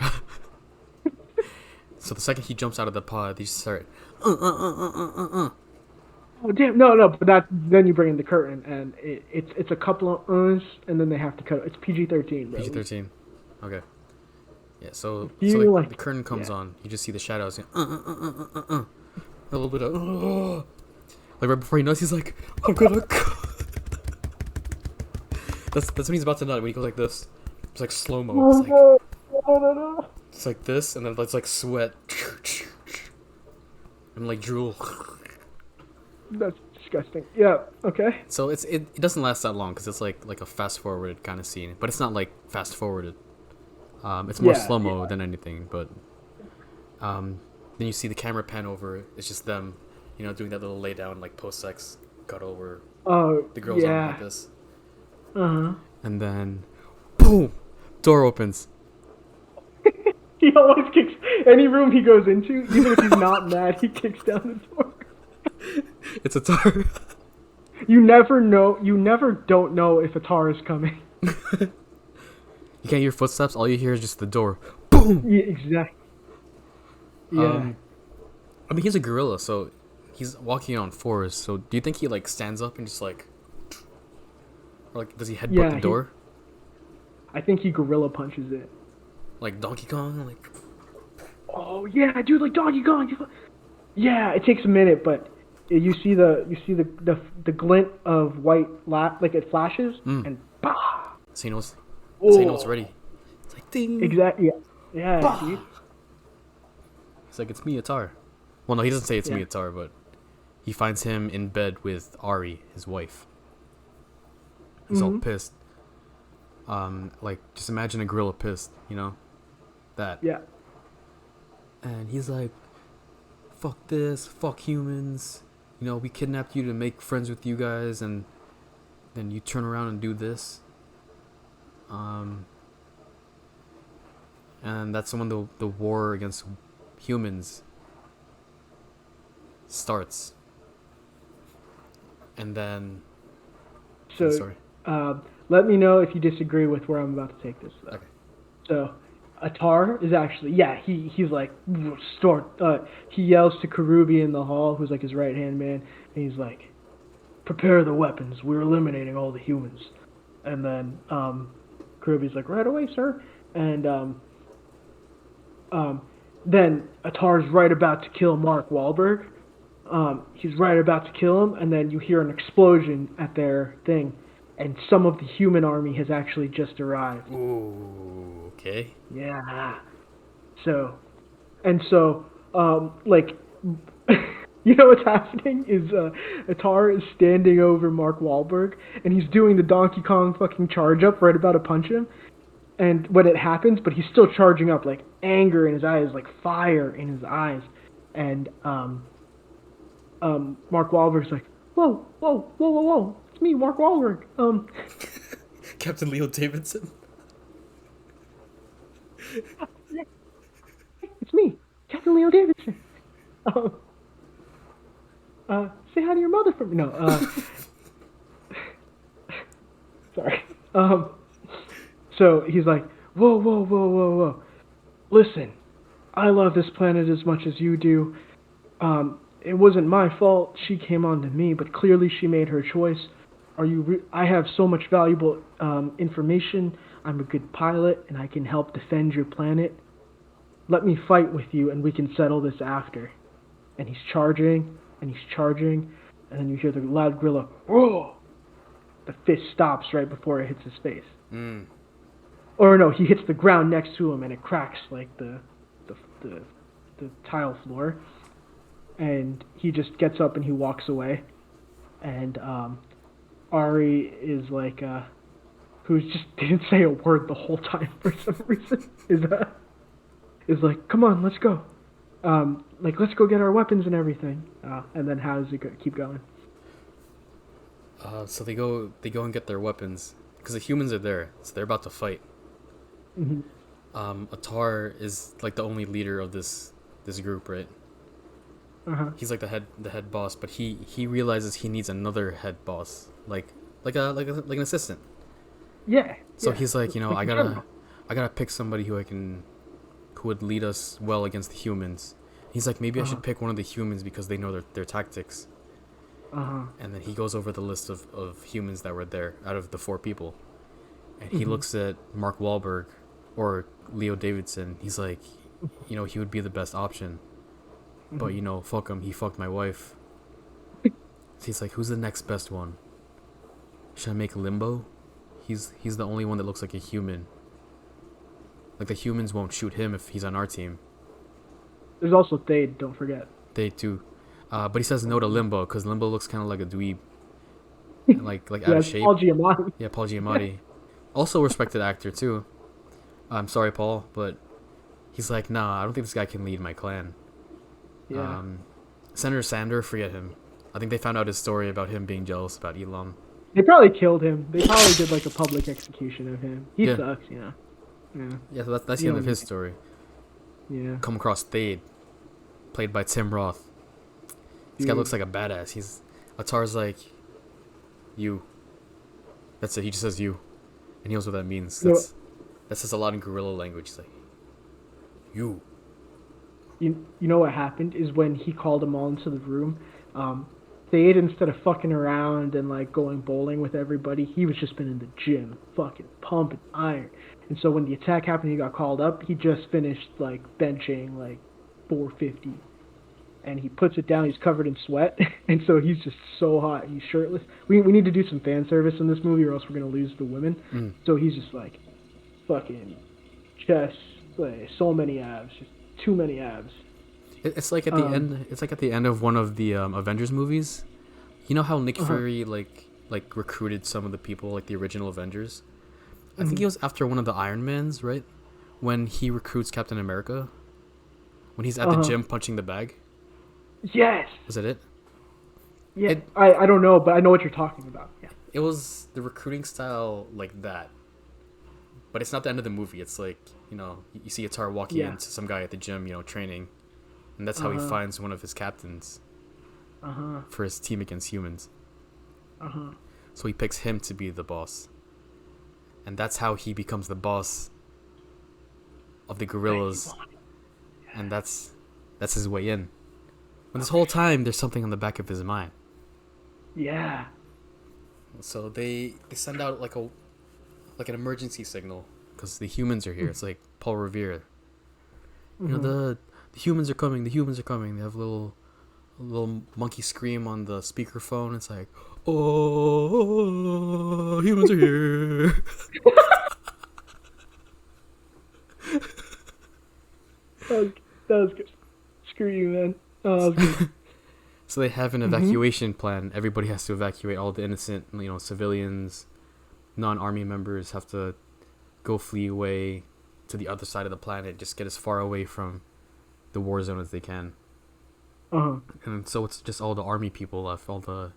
So the second he jumps out of the pod, they just start. Oh damn! No, but then you bring in the curtain, and it's a couple of and then they have to cut it. It's PG-13, bro. PG-13. Okay. Yeah. So the curtain comes on. You just see the shadows. A little bit of. Like right before he knows, he's like, I'm gonna. That's when he's about to nut. When he goes like this, it's like slow mo. It's like, no. It's like this, and then it's like sweat, and like drool. That's disgusting. Yeah. Okay. So it doesn't last that long because it's like a fast forwarded kind of scene, but it's not like fast forwarded. It's more slow mo than anything. But then you see the camera pan over. It's just them, doing that little lay down like post sex cut over. Oh. The girl's on like this. Uh-huh. And then, boom, door opens. He always kicks any room he goes into, even if he's not mad, he kicks down the door. It's Atar. You never don't know if Atar is coming. You can't hear footsteps, all you hear is just the door. Boom! Yeah, exactly. Yeah. I mean, he's a gorilla, so he's walking on fours, so do you think he like stands up and just like... Or like, does he headbutt the door? I think he gorilla punches it. Like Donkey Kong, like. Oh yeah, dude, like Donkey Kong. Yeah, it takes a minute, but you see the glint of white like it flashes and bah. So he knows it's ready. It's like ding. Exactly. Yeah. Dude. He's like, it's me, Atar. Well, no, he doesn't say it's me, Atar, but he finds him in bed with Ari, his wife. He's all pissed. Like, just imagine a gorilla pissed, you know? That. Yeah. And he's like, fuck this, fuck humans. You know, we kidnapped you to make friends with you guys, and then you turn around and do this. And that's when the war against humans starts. And then... So, sorry. Let me know if you disagree with where I'm about to take this, though. Okay. So, Atar is actually... Yeah, he's like... he yells to Karubi in the hall, who's like his right-hand man, and he's like, prepare the weapons. We're eliminating all the humans. And then Karubi's like, right away, sir. And then Atar's right about to kill Mark Wahlberg. He's right about to kill him, and then you hear an explosion at their thing, and some of the human army has actually just arrived. Ooh, okay. Yeah. So, like, you know what's happening is Atar is standing over Mark Wahlberg, and he's doing the Donkey Kong fucking charge up right about to punch him. And when it happens, but he's still charging up, like anger in his eyes, like fire in his eyes. And Mark Wahlberg's like, whoa, it's me, Mark Wahlberg. Captain Leo Davidson. It's me, Captain Leo Davidson. Say hi to your mother for me. No, sorry. So he's like, whoa. Listen, I love this planet as much as you do. It wasn't my fault. She came on to me, but clearly she made her choice. I have so much valuable information. I'm a good pilot, and I can help defend your planet. Let me fight with you, and we can settle this after. And he's charging, and then you hear the loud gorilla, whoa! The fist stops right before it hits his face. Mm. Or no, he hits the ground next to him, and it cracks like the tile floor. And he just gets up and he walks away. And Ari is like, who just didn't say a word the whole time for some reason, is like, come on, let's go. Let's go get our weapons and everything. And then how does it keep going? So they go and get their weapons because the humans are there, so they're about to fight. Mm-hmm. Atar is like the only leader of this group, right? Uh-huh. He's like the head boss, but he realizes he needs another head boss, like an assistant. Yeah. So he's like, I gotta pick somebody who would lead us well against the humans. He's like, maybe I should pick one of the humans because they know their tactics. Uh-huh. And then he goes over the list of humans that were there out of the 4 people. And he looks at Mark Wahlberg or Leo Davidson. He's like, he would be the best option. But, fuck him. He fucked my wife. So he's like, who's the next best one? Should I make Limbo? He's the only one that looks like a human. Like, the humans won't shoot him if he's on our team. There's also Thade, don't forget. Thade, too. But he says no to Limbo, because Limbo looks kind of like a dweeb. And like out of shape. Paul Giamatti. Yeah, Paul Giamatti. Also a respected actor, too. I'm sorry, Paul, but he's like, nah, I don't think this guy can lead my clan. Yeah. Senator Sander, forget him. I think they found out his story about him being jealous about Elon. They probably killed him. They probably did like a public execution of him. He sucks, Yeah, so that's the end of his story. Yeah. Come across Thade, played by Tim Roth. This guy looks like a badass. Atar's like, you. That's it. He just says you, and he knows what that means. That says a lot in guerrilla language. He's like, you. You know what happened is when he called them all into the room, Thade, instead of fucking around and like going bowling with everybody, he was just been in the gym, fucking pumping iron. And so when the attack happened, he got called up. He just finished like benching like 450, and he puts it down. He's covered in sweat, and so he's just so hot. He's shirtless. We need to do some fan service in this movie, or else we're gonna lose the women. So he's just like fucking chest, like, so many abs, just too many abs. It's like at the end. It's like at the end of one of the Avengers movies. You know how Nick Fury like recruited some of the people, like the original Avengers. I think it was after one of the Iron Mans, right? When he recruits Captain America. When he's at the gym punching the bag. Yes. Was that it? Yeah. I don't know, but I know what you're talking about. Yeah. It was the recruiting style like that. But it's not the end of the movie. It's like, you see Atar walking into some guy at the gym, training. And that's how he finds one of his captains for his team against humans. So he picks him to be the boss. And that's how he becomes the boss of the gorillas. And that's his way in. When this whole time, there's something on the back of his mind. Yeah. So they send out like an emergency signal because the humans are here. It's like Paul Revere. The humans are coming. The humans are coming. They have a little monkey scream on the speakerphone. It's like, oh, humans are here. that was good. Screw you, man. Oh, that was good. So they have an evacuation plan. Everybody has to evacuate. All the innocent, civilians, non-army members have to go flee away to the other side of the planet. Just get as far away from the war zone as they can. And so it's just all the army people left. All the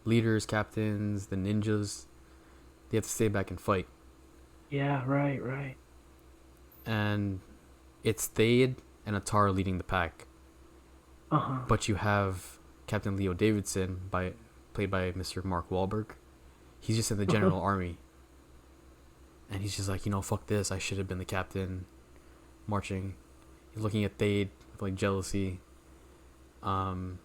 leaders, captains, the ninjas. They have to stay back and fight. Yeah, right. And it's Thade and Atar leading the pack. But you have Captain Leo Davidson, played by Mr. Mark Wahlberg. He's just in the general army. And he's just like, fuck this. I should have been the captain. Marching. He's looking at Thade with like jealousy. And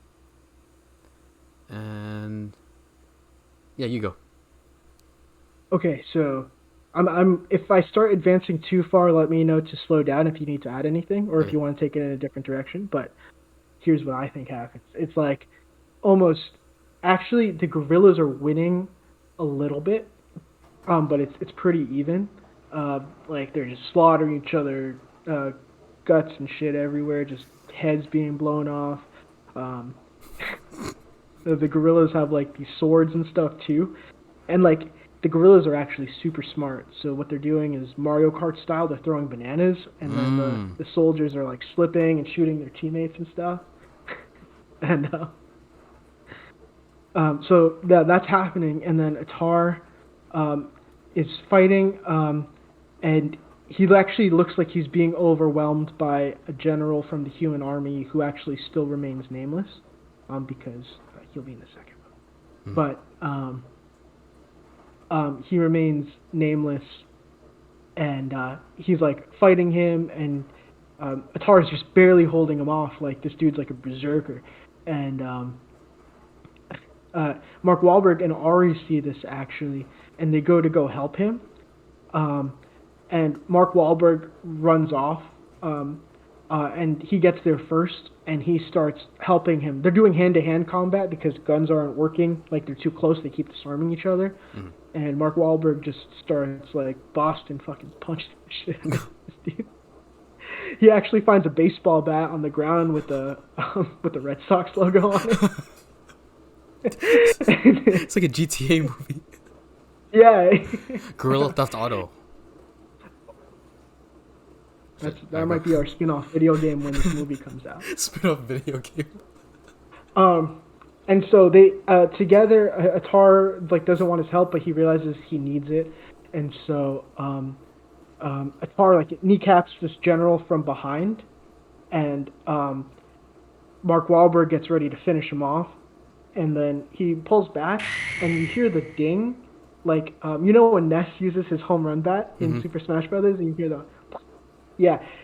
yeah, you go. Okay, so I'm if I start advancing too far, let me know to slow down if you need to add anything or if you want to take it in a different direction. But here's what I think happens. It's like actually the gorillas are winning a little bit, but it's pretty even. Like they're just slaughtering each other, guts and shit everywhere, just heads being blown off. The gorillas have like these swords and stuff too, and like the gorillas are actually super smart. So what they're doing is Mario Kart style. They're throwing bananas, and then the soldiers are like slipping and shooting their teammates and stuff. And so that's happening, and then Atar is fighting, and he actually looks like he's being overwhelmed by a general from the human army who actually still remains nameless, because he'll be in the second one. But he remains nameless, and he's like fighting him, and Atar is just barely holding him off. Like this dude's like a berserker, and Mark Wahlberg and Ari see this actually, and they go help him. And Mark Wahlberg runs off, and he gets there first, and he starts helping him. They're doing hand-to-hand combat because guns aren't working. Like, they're too close. They keep disarming each other. And Mark Wahlberg just starts, like, Boston fucking punching shit out of this dude. He actually finds a baseball bat on the ground with the Red Sox logo on it. It's like a GTA movie. Yeah. Guerrilla Theft Auto. That might be our spin-off video game when this movie comes out. Spin-off video game. And so they together, Atar like doesn't want his help, but he realizes he needs it, and so Atar like kneecaps this general from behind, and Mark Wahlberg gets ready to finish him off, and then he pulls back, and you hear the ding, like when Ness uses his home run bat in Super Smash Brothers, and you hear the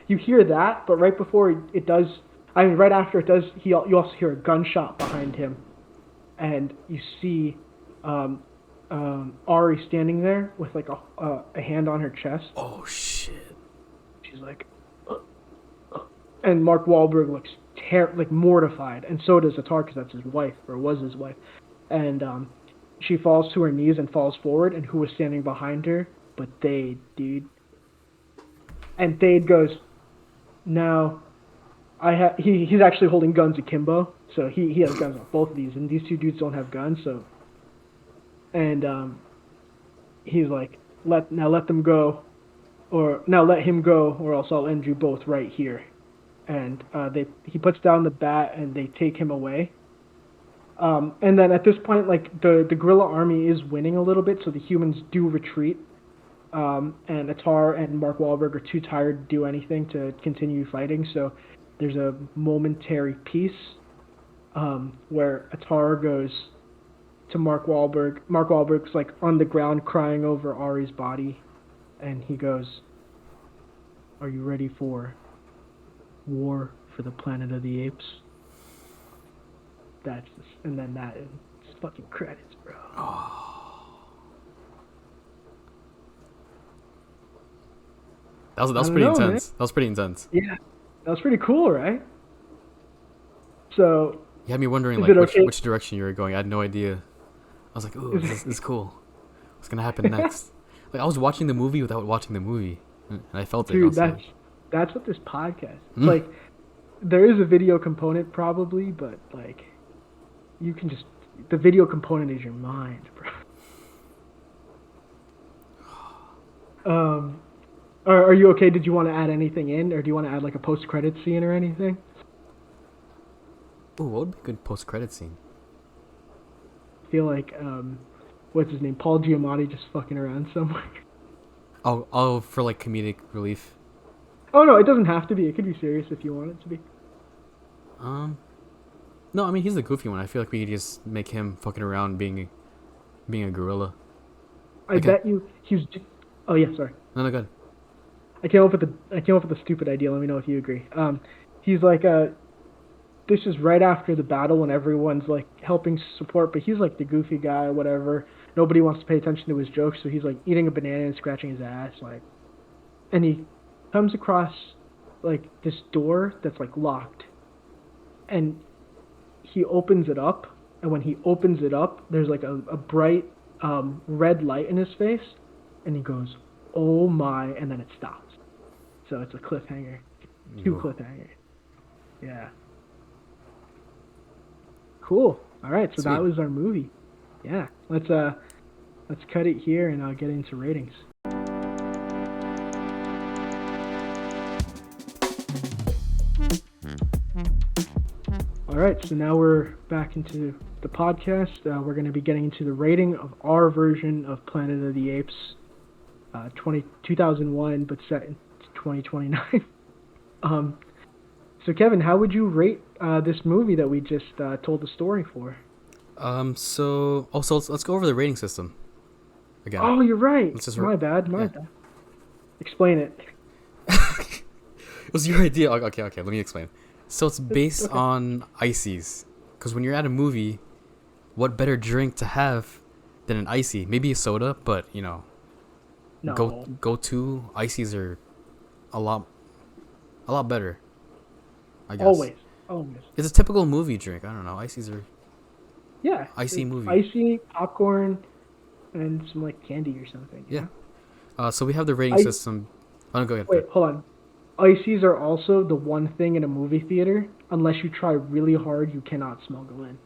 you hear that, but right before it does, right after it does, you also hear a gunshot behind him, and you see Ari standing there with like a hand on her chest. Oh shit! She's like, and Mark Wahlberg looks like mortified, and so does Atar because that's his wife, or was his wife, and she falls to her knees and falls forward, and who was standing behind her? But dude. And Thade goes, "Now, he's actually holding guns akimbo, so he has guns on both of these, and these two dudes don't have guns, so." And he's like, let them go, or now let him go, or else I'll end you both right here. And he puts down the bat, and they take him away. And then at this point, like the guerrilla army is winning a little bit, so the humans do retreat. And Atar and Mark Wahlberg are too tired to do anything to continue fighting, so there's a momentary peace where Atar goes to Mark Wahlberg. Mark Wahlberg's like on the ground crying over Ari's body, and he goes, "Are you ready for war for the Planet of the Apes?" And then that is fucking credits, bro. Oh. That was pretty intense. Man. That was pretty intense. Yeah, that was pretty cool, right? So you had me wondering like which direction you were going. I had no idea. I was like, "Ooh, this is cool. What's gonna happen next?" Like I was watching the movie without watching the movie, and I felt it. Dude, that's what this podcast. Like, there is a video component probably, but like, you can just the video component is your mind, bro. Are you okay? Did you want to add anything in, or do you want to add like a post-credit scene or anything? Ooh, what would be a good post-credit scene? I feel like, what's his name? Paul Giamatti just fucking around somewhere. Oh, for like comedic relief. Oh no, it doesn't have to be. It could be serious if you want it to be. No, I mean he's the goofy one. I feel like we could just make him fucking around being a gorilla. I bet you he's. Oh yeah, sorry. No, go ahead. I came up with a stupid idea. Let me know if you agree. He's like this is right after the battle when everyone's like helping support, but he's like the goofy guy, whatever. Nobody wants to pay attention to his jokes, so he's like eating a banana and scratching his ass, like. And he comes across like this door that's like locked, and he opens it up. And when he opens it up, there's like a bright red light in his face, and he goes, "Oh my!" And then it stops. So it's a cliffhanger. Two cliffhangers. Yeah. Cool. All right, so that was our movie. Yeah. Let's cut it here and I'll get into ratings. All right, so now we're back into the podcast. We're going to be getting into the rating of our version of Planet of the Apes, 2001, but set in 2029. So Kevin, how would you rate this movie that we just told the story for? So let's go over the rating system again. Oh, you're right. My bad. Explain it. It was your idea. Okay. Let me explain. So it's based on ices, because when you're at a movie, what better drink to have than an icy? Maybe a soda, but you know, no. Go to ices are a lot better. I guess. Always. It's a typical movie drink. I don't know. Ices are. Yeah. Icy movie. Icy, popcorn, and some like candy or something. Yeah. So we have the rating system. Oh, no, go ahead. Wait, hold on. Ices are also the one thing in a movie theater, unless you try really hard, you cannot smuggle in.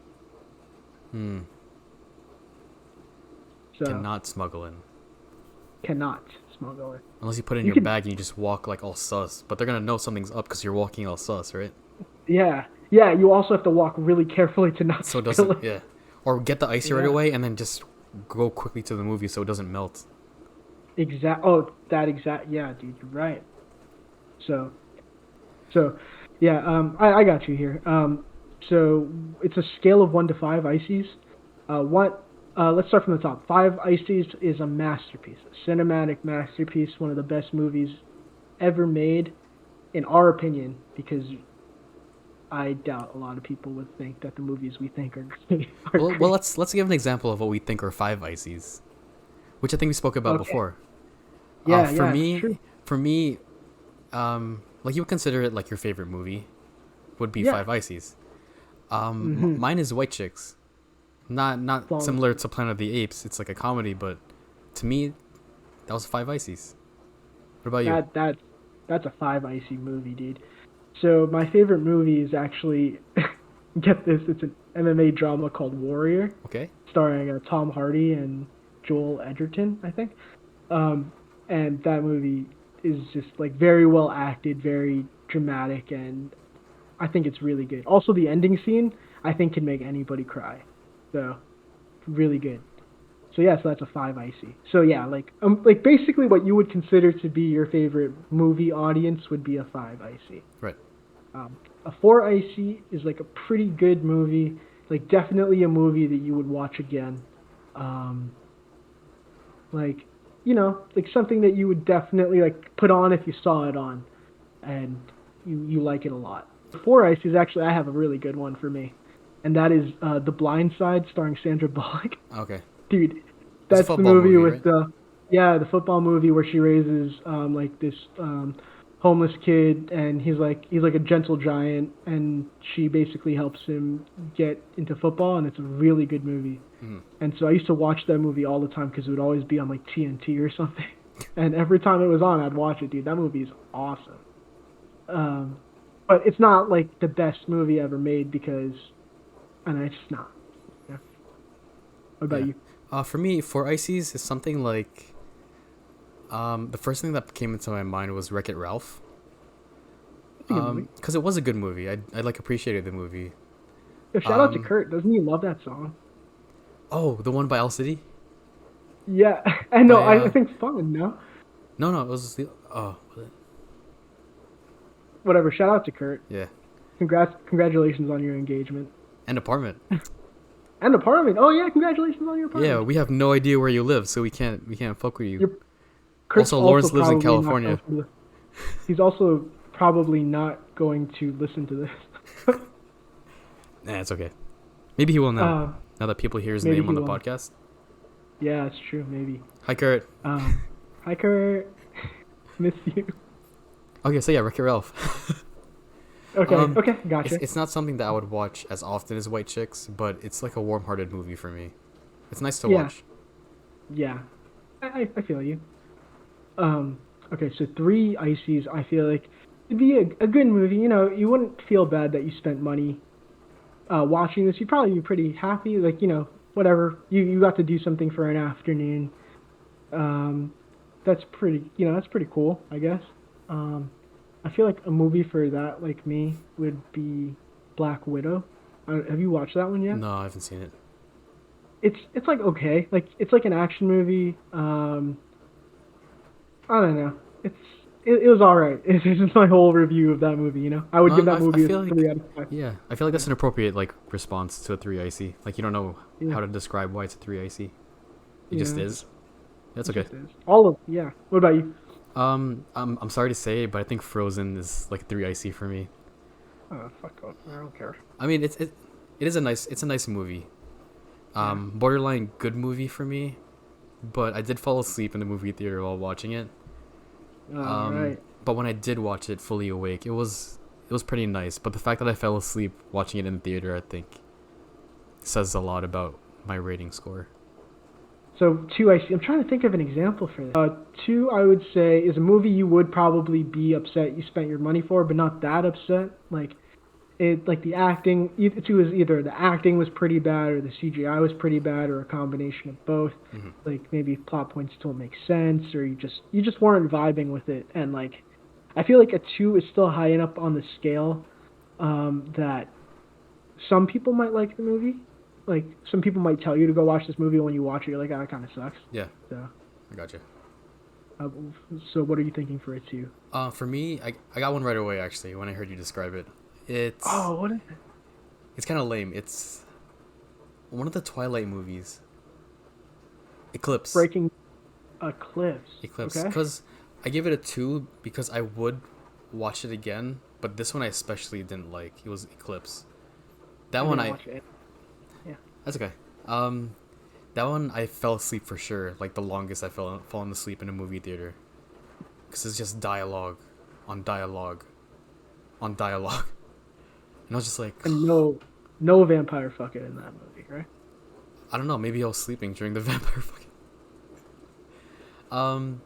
So, cannot smuggle in. Unless you put it in your bag and you just walk like all sus. But they're going to know something's up because you're walking all sus, right? Yeah. Yeah, you also have to walk really carefully to not so it doesn't, yeah. Or get the icy right away and then just go quickly to the movie so it doesn't melt. Yeah, dude, you're right. So yeah, I got you here. So it's a scale of 1 to 5 ices. Let's start from the top. 5 ices is a masterpiece, a cinematic masterpiece, one of the best movies ever made, in our opinion, because I doubt a lot of people would think that the movies we think are great. Well, let's give an example of what we think are 5 ices, which I think we spoke about before. Yeah, for me, like you would consider it like your favorite movie, would be 5 ices. Mine is White Chicks, not similar to Planet of the Apes. It's like a comedy, but to me, that was 5 ices. What about you? that's a 5 icy movie, dude. So my favorite movie is actually, get this, it's an MMA drama called Warrior. Okay. Starring Tom Hardy and Joel Edgerton, I think. And that movie is just like very well acted, very dramatic, and I think it's really good. Also, the ending scene I think can make anybody cry. So really good. So yeah, so that's a 5 icy. So yeah, like basically what you would consider to be your favorite movie audience would be a 5 icy. Right. A 4 icy is like a pretty good movie, like definitely a movie that you would watch again. Like, you know, like something that you would definitely like put on if you saw it on, and you like it a lot. 4 icy is actually, I have a really good one for me, and that is The Blind Side starring Sandra Bullock. Okay. Dude, that's the movie with right? The football movie where she raises like this homeless kid, and he's like a gentle giant, and she basically helps him get into football, and it's a really good movie. Mm-hmm. And so I used to watch that movie all the time because it would always be on like TNT or something, and every time it was on, I'd watch it, dude. That movie is awesome. But it's not like the best movie ever made because, and it's just not. Yeah. What about you? For me, 4 ices is something like, the first thing that came into my mind was Wreck-It Ralph. Because it was a good movie. I like appreciated the movie. Yo, shout out to Kurt. Doesn't he love that song? Oh, the one by Al City? Yeah, I know. I think Fun. No. No, it was the. Oh. Whatever. Shout out to Kurt. Yeah. Congratulations on your engagement. And apartment. And apartment. Oh yeah, congratulations on your apartment. Yeah, we have no idea where you live, so we can't fuck with you. Also, Lawrence lives in California. He's also probably not going to listen to this. Nah, it's okay. Maybe he will now. Now that people hear his name on the podcast. Yeah, it's true. Maybe. Hi, Kurt. Hi, Kurt. Miss you. Okay, so yeah, Wreck-It Ralph. Okay, gotcha. It's not something that I would watch as often as White Chicks, but it's like a warm-hearted movie for me. It's nice to watch. Yeah, I feel you. Okay, so 3 ices. I feel like it'd be a good movie. You know, you wouldn't feel bad that you spent money watching this. You'd probably be pretty happy. Like, you know, whatever. You got to do something for an afternoon. That's pretty. You know, that's pretty cool, I guess. I feel like a movie for that, like me, would be Black Widow. Have you watched that one yet? No, I haven't seen it. It's like okay, like it's like an action movie. I don't know. It was alright. It's just my whole review of that movie. You know, I would give that movie a 3 out of 5. Yeah, I feel like that's an appropriate like response to a 3 icy. Like you don't know how to describe why it's a 3 icy. It just is. That's okay. All of What about you? I'm sorry to say, but I think Frozen is like 3 icy for me. Oh, fuck off. I don't care. I mean, it's a nice movie. Borderline good movie for me, but I did fall asleep in the movie theater while watching it. Right. But when I did watch it fully awake, it was pretty nice. But the fact that I fell asleep watching it in the theater, I think, says a lot about my rating score. So 2 icy. I'm trying to think of an example for this. 2, I would say, is a movie you would probably be upset you spent your money for, but not that upset. Like the acting. 2 is either the acting was pretty bad, or the CGI was pretty bad, or a combination of both. Mm-hmm. Like maybe plot points don't make sense, or you just weren't vibing with it. And like, I feel like a 2 is still high enough on the scale that some people might like the movie. Like, some people might tell you to go watch this movie, when you watch it, you're like, oh, that kind of sucks. Yeah. So, I gotcha. So what are you thinking for it, too? For me, I got one right away, actually, when I heard you describe it. What is it? It's kind of lame. It's one of the Twilight movies. Eclipse. Breaking Eclipse. Eclipse. Because I give it a 2 because I would watch it again, but this one I especially didn't like. It was Eclipse. That one I... Yeah. That's okay. That one I fell asleep for sure. Like the longest I've fallen asleep in a movie theater. Because it's just dialogue on dialogue on dialogue. And I was just like... And no vampire fucking in that movie, right? I don't know. Maybe I was sleeping during the vampire fucking...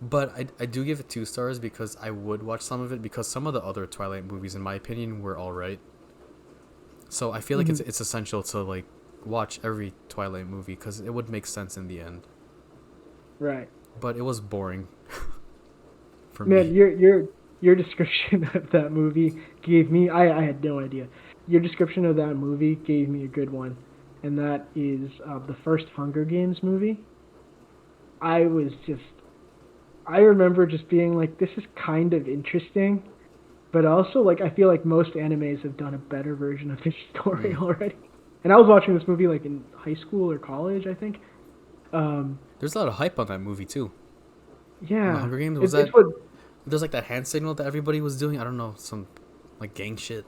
But I do give it 2 stars because I would watch some of it because some of the other Twilight movies, in my opinion, were alright. So I feel like it's essential to like watch every Twilight movie because it would make sense in the end. Right. But it was boring. For Man, me. your description of that movie gave me I had no idea. Your description of that movie gave me a good one, and that is the first Hunger Games movie. I remember just being like, this is kind of interesting, but also like I feel like most animes have done a better version of this story already. And I was watching this movie like in high school or college, I think. There's a lot of hype on that movie too. Yeah. The Hunger Games there's like that hand signal that everybody was doing. I don't know, some like gang shit.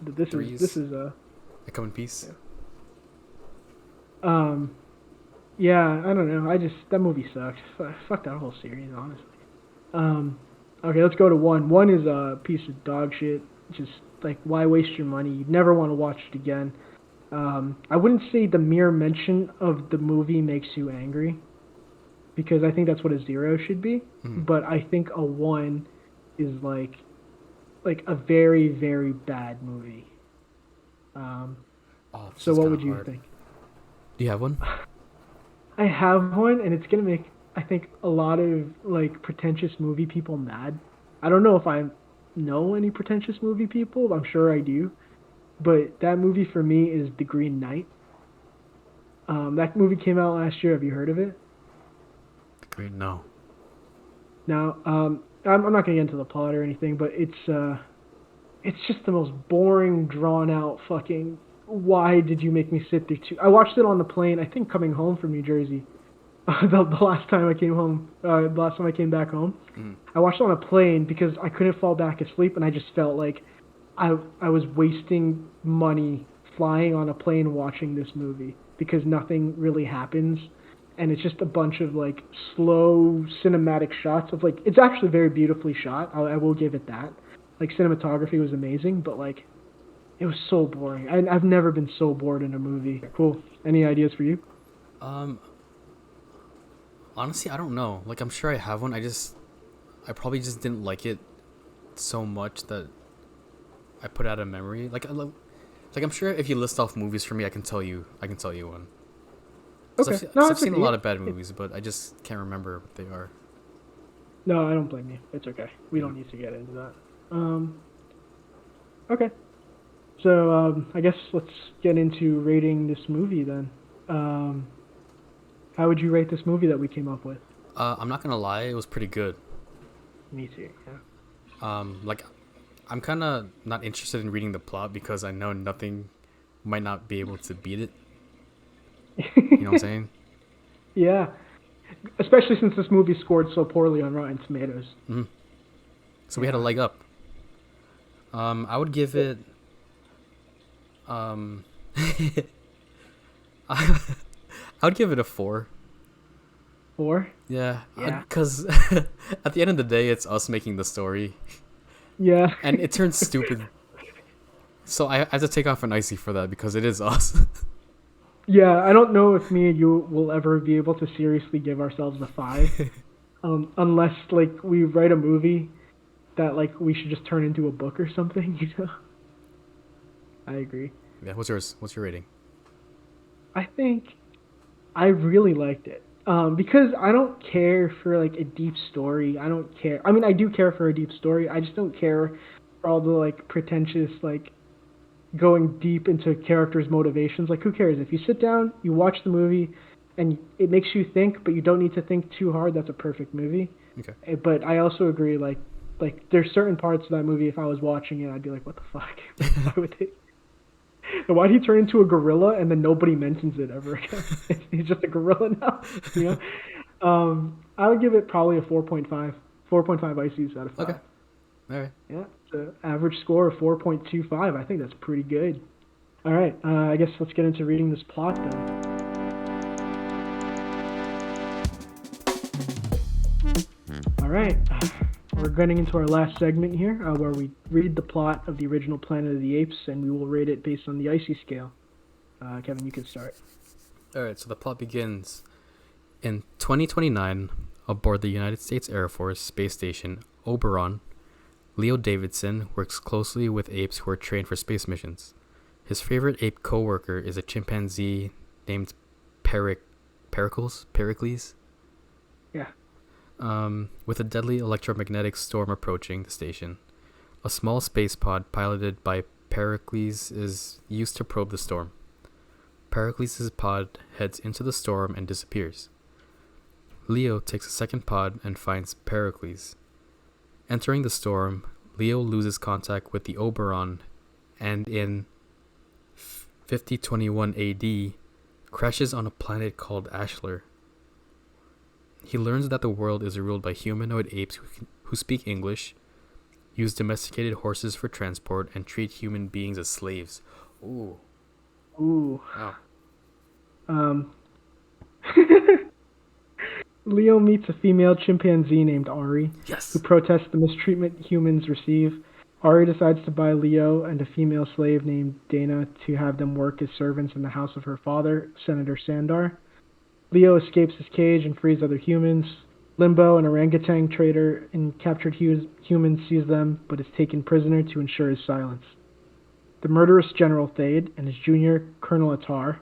This is I come in peace. Yeah, I don't know. That movie sucked. Fuck that whole series, honestly. Okay, let's go to one. One is a piece of dog shit. Just like, why waste your money? You'd never want to watch it again. I wouldn't say the mere mention of the movie makes you angry, because I think that's what a 0 should be. But I think a 1 is like a very, very bad movie. So what would you think? Do you have one? I have one, and it's gonna make, I think, a lot of like pretentious movie people mad. I don't know if I know any pretentious movie people. I'm sure I do. But that movie for me is The Green Knight. That movie came out last year. Have you heard of it? The Green, no. Now, I'm not gonna get into the plot or anything, but it's just the most boring, drawn out fucking. Why did you make me sit through two? I watched it on the plane, I think coming home from New Jersey. The last time I came home, the last time I came back home. I watched it on a plane because I couldn't fall back asleep, and I just felt like I was wasting money flying on a plane watching this movie because nothing really happens. And it's just a bunch of like slow cinematic shots of like, it's actually very beautifully shot. I will give it that. Like, cinematography was amazing, but like, it was so boring. I've never been so bored in a movie. Cool. Any ideas for you? Honestly, I don't know. Like, I'm sure I have one. I probably just didn't like it so much that I put it out of memory. Like I'm sure if you list off movies for me, I can tell you one. Okay. I've seen a lot of bad movies, but I just can't remember what they are. No, I don't blame you. It's okay. We don't need to get into that. Okay. So, I guess let's get into rating this movie then. How would you rate this movie that we came up with? I'm not gonna lie, it was pretty good. Me too, yeah. Like, I'm kind of not interested in reading the plot because I know nothing might not be able to beat it. You know what I'm saying? Yeah. Especially since this movie scored so poorly on Rotten Tomatoes. Mm-hmm. So we had a leg up. I would give it... I would give it a 4. 4? Yeah. Because at the end of the day, it's us making the story. Yeah. And it turns stupid. So I have to take off an icy for that because it is us. Yeah, I don't know if me and you will ever be able to seriously give ourselves a 5. Unless, like, we write a movie that, like, we should just turn into a book or something, you know? I agree. Yeah, what's yours? What's your rating? I think I really liked it. Because I don't care for, like, a deep story. I don't care. I mean, I do care for a deep story. I just don't care for all the, like, pretentious, like, going deep into characters' motivations. Like, who cares? If you sit down, you watch the movie, and it makes you think, but you don't need to think too hard, that's a perfect movie. Okay. But I also agree, like there's certain parts of that movie, if I was watching it, I'd be like, what the fuck? Why did he turn into a gorilla and then nobody mentions it ever again? He's just a gorilla now, you know? I would give it probably a 4.5. 4.5 ices out of 5. Okay. All right. Yeah, it's an average score of 4.25. I think that's pretty good. All right, I guess let's get into reading this plot then. All right, we're getting into our last segment here, where we read the plot of the original Planet of the Apes, and we will rate it based on the icy scale. Kevin, you can start. All right, so the plot begins. In 2029, aboard the United States Air Force Space Station Oberon, Leo Davidson works closely with apes who are trained for space missions. His favorite ape co-worker is a chimpanzee named Pericles? Yeah. With a deadly electromagnetic storm approaching the station, a small space pod piloted by Pericles is used to probe the storm. Pericles' pod heads into the storm and disappears. Leo takes a second pod and finds Pericles. Entering the storm, Leo loses contact with the Oberon and in 5021 AD crashes on a planet called Ashler. He learns that the world is ruled by humanoid apes who speak English, use domesticated horses for transport, and treat human beings as slaves. Ooh. Wow. Leo meets a female chimpanzee named Ari, who protests the mistreatment humans receive. Ari decides to buy Leo and a female slave named Dana to have them work as servants in the house of her father, Senator Sandar. Leo escapes his cage and frees other humans. Limbo, an orangutan trader in captured humans, sees them, but is taken prisoner to ensure his silence. The murderous General Thade and his junior, Colonel Attar,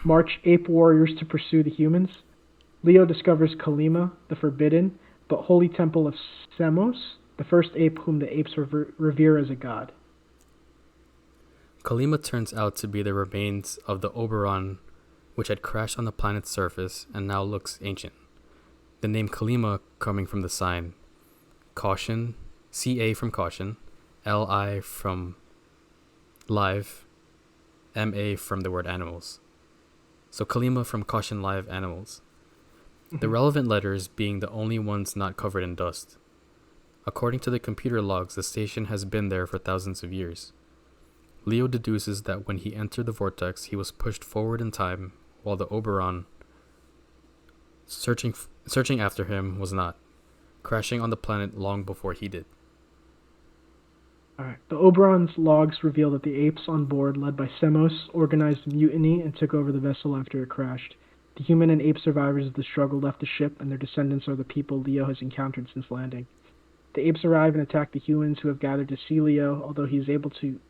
march ape warriors to pursue the humans. Leo discovers Kalima, the Forbidden, but holy temple of Samos, the first ape whom the apes revere as a god. Kalima turns out to be the remains of the Oberon, which had crashed on the planet's surface and now looks ancient. The name Kalima coming from the sign Caution, CA from Caution, LI from Live, MA from the word animals. So Kalima from Caution Live Animals. The relevant letters being the only ones not covered in dust. According to the computer logs, the station has been there for thousands of years. Leo deduces that when he entered the vortex, he was pushed forward in time, while the Oberon, searching after him, was not, crashing on the planet long before he did. Alright. The Oberon's logs reveal that the apes on board, led by Semos, organized a mutiny and took over the vessel after it crashed. The human and ape survivors of the struggle left the ship, and their descendants are the people Leo has encountered since landing. The apes arrive and attack the humans who have gathered to see Leo, although he is able to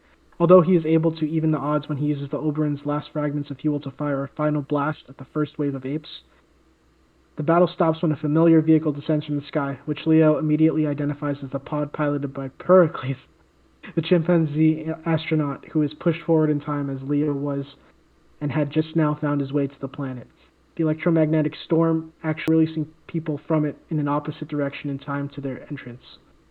even the odds when he uses the Oberon's last fragments of fuel to fire a final blast at the first wave of apes. The battle stops when a familiar vehicle descends from the sky, which Leo immediately identifies as the pod piloted by Pericles, the chimpanzee astronaut who is pushed forward in time as Leo was and had just now found his way to the planet. The electromagnetic storm actually releasing people from it in an opposite direction in time to their entrance.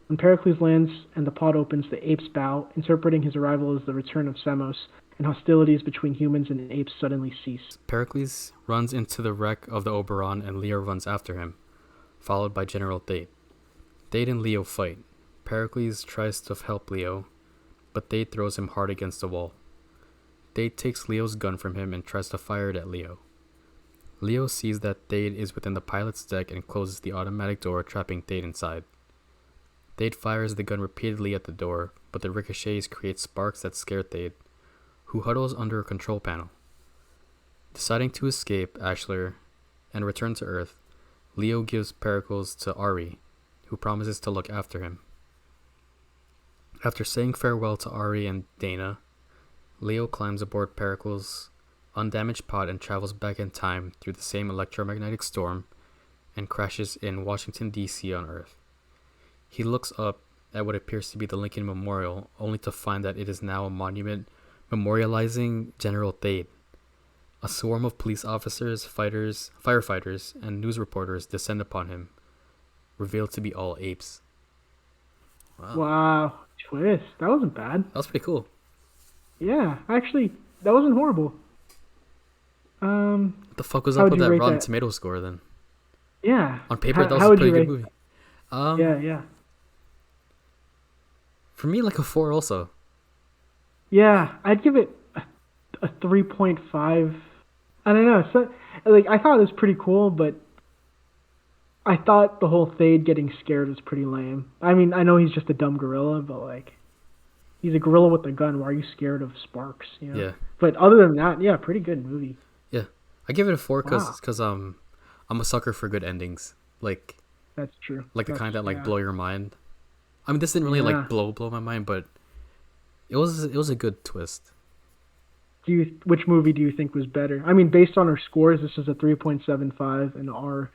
When Pericles lands and the pod opens, the apes bow, interpreting his arrival as the return of Samos, and hostilities between humans and apes suddenly cease. Pericles runs into the wreck of the Oberon and Leo runs after him, followed by General Thade. Thade and Leo fight. Pericles tries to help Leo, but Thade throws him hard against the wall. Thade takes Leo's gun from him and tries to fire it at Leo. Leo sees that Thade is within the pilot's deck and closes the automatic door, trapping Thade inside. Thade fires the gun repeatedly at the door, but the ricochets create sparks that scare Thade, who huddles under a control panel. Deciding to escape Ashler and return to Earth, Leo gives Pericles to Ari, who promises to look after him. After saying farewell to Ari and Dana, Leo climbs aboard Pericles' undamaged pod and travels back in time through the same electromagnetic storm and crashes in Washington, D.C. on Earth. He looks up at what appears to be the Lincoln Memorial, only to find that it is now a monument memorializing General Thade. A swarm of police officers, firefighters, and news reporters descend upon him, revealed to be all apes. Wow. Twist. That wasn't bad. That was pretty cool. Yeah, actually, that wasn't horrible. What the fuck was up with that Rotten Tomato score then? Yeah. On paper, that was a pretty good movie. Yeah. For me, like a 4 also. Yeah, I'd give it a 3.5. I don't know. So, I thought it was pretty cool, but I thought the whole Thade getting scared was pretty lame. I mean, I know he's just a dumb gorilla, but he's a gorilla with a gun. Why are you scared of sparks? You know? Yeah. But other than that, yeah, pretty good movie. Yeah. I give it a 4 Wow. because I'm a sucker for good endings. Like That's true. like the That's, kind that like yeah. blow your mind. I mean, this didn't really like blow my mind, but it was a good twist. Which movie do you think was better? I mean, based on our scores, this is a 3.75, and our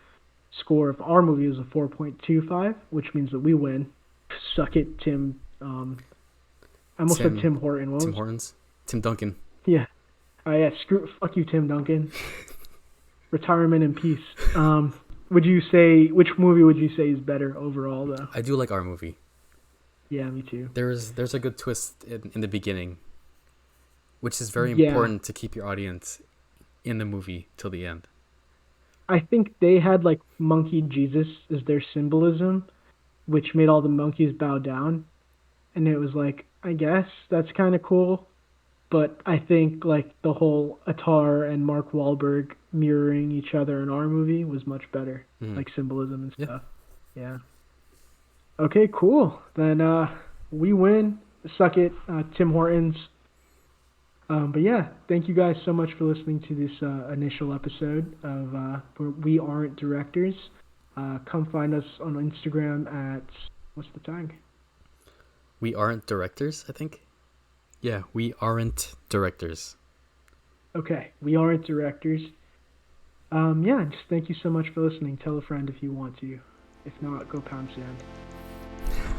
score of our movie is a 4.25, which means that we win. Suck it, Tim. I almost said Tim Horton. Tim Hortons. Tim Duncan. Yeah. Yeah. Fuck you, Tim Duncan. Retirement in peace. Which movie would you say is better overall, though? I do like our movie. Yeah, me too. There's a good twist in the beginning, which is very important to keep your audience in the movie till the end. I think they had like monkey Jesus as their symbolism, which made all the monkeys bow down, and it was like, I guess that's kind of cool, but I think like the whole Attar and Mark Wahlberg mirroring each other in our movie was much better, like symbolism and stuff. Yeah. Okay, cool. Then we win. Suck it, Tim Hortons. But yeah, thank you guys so much for listening to this initial episode of We Aren't Directors. Come find us on Instagram at, what's the tag? We Aren't Directors, I think. Yeah, We Aren't Directors. Okay, We Aren't Directors. Yeah, just thank you so much for listening. Tell a friend if you want to. If not, go pound sand.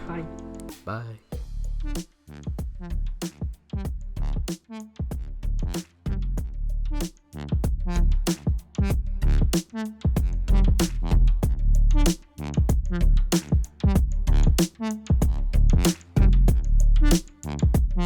Bye. Bye.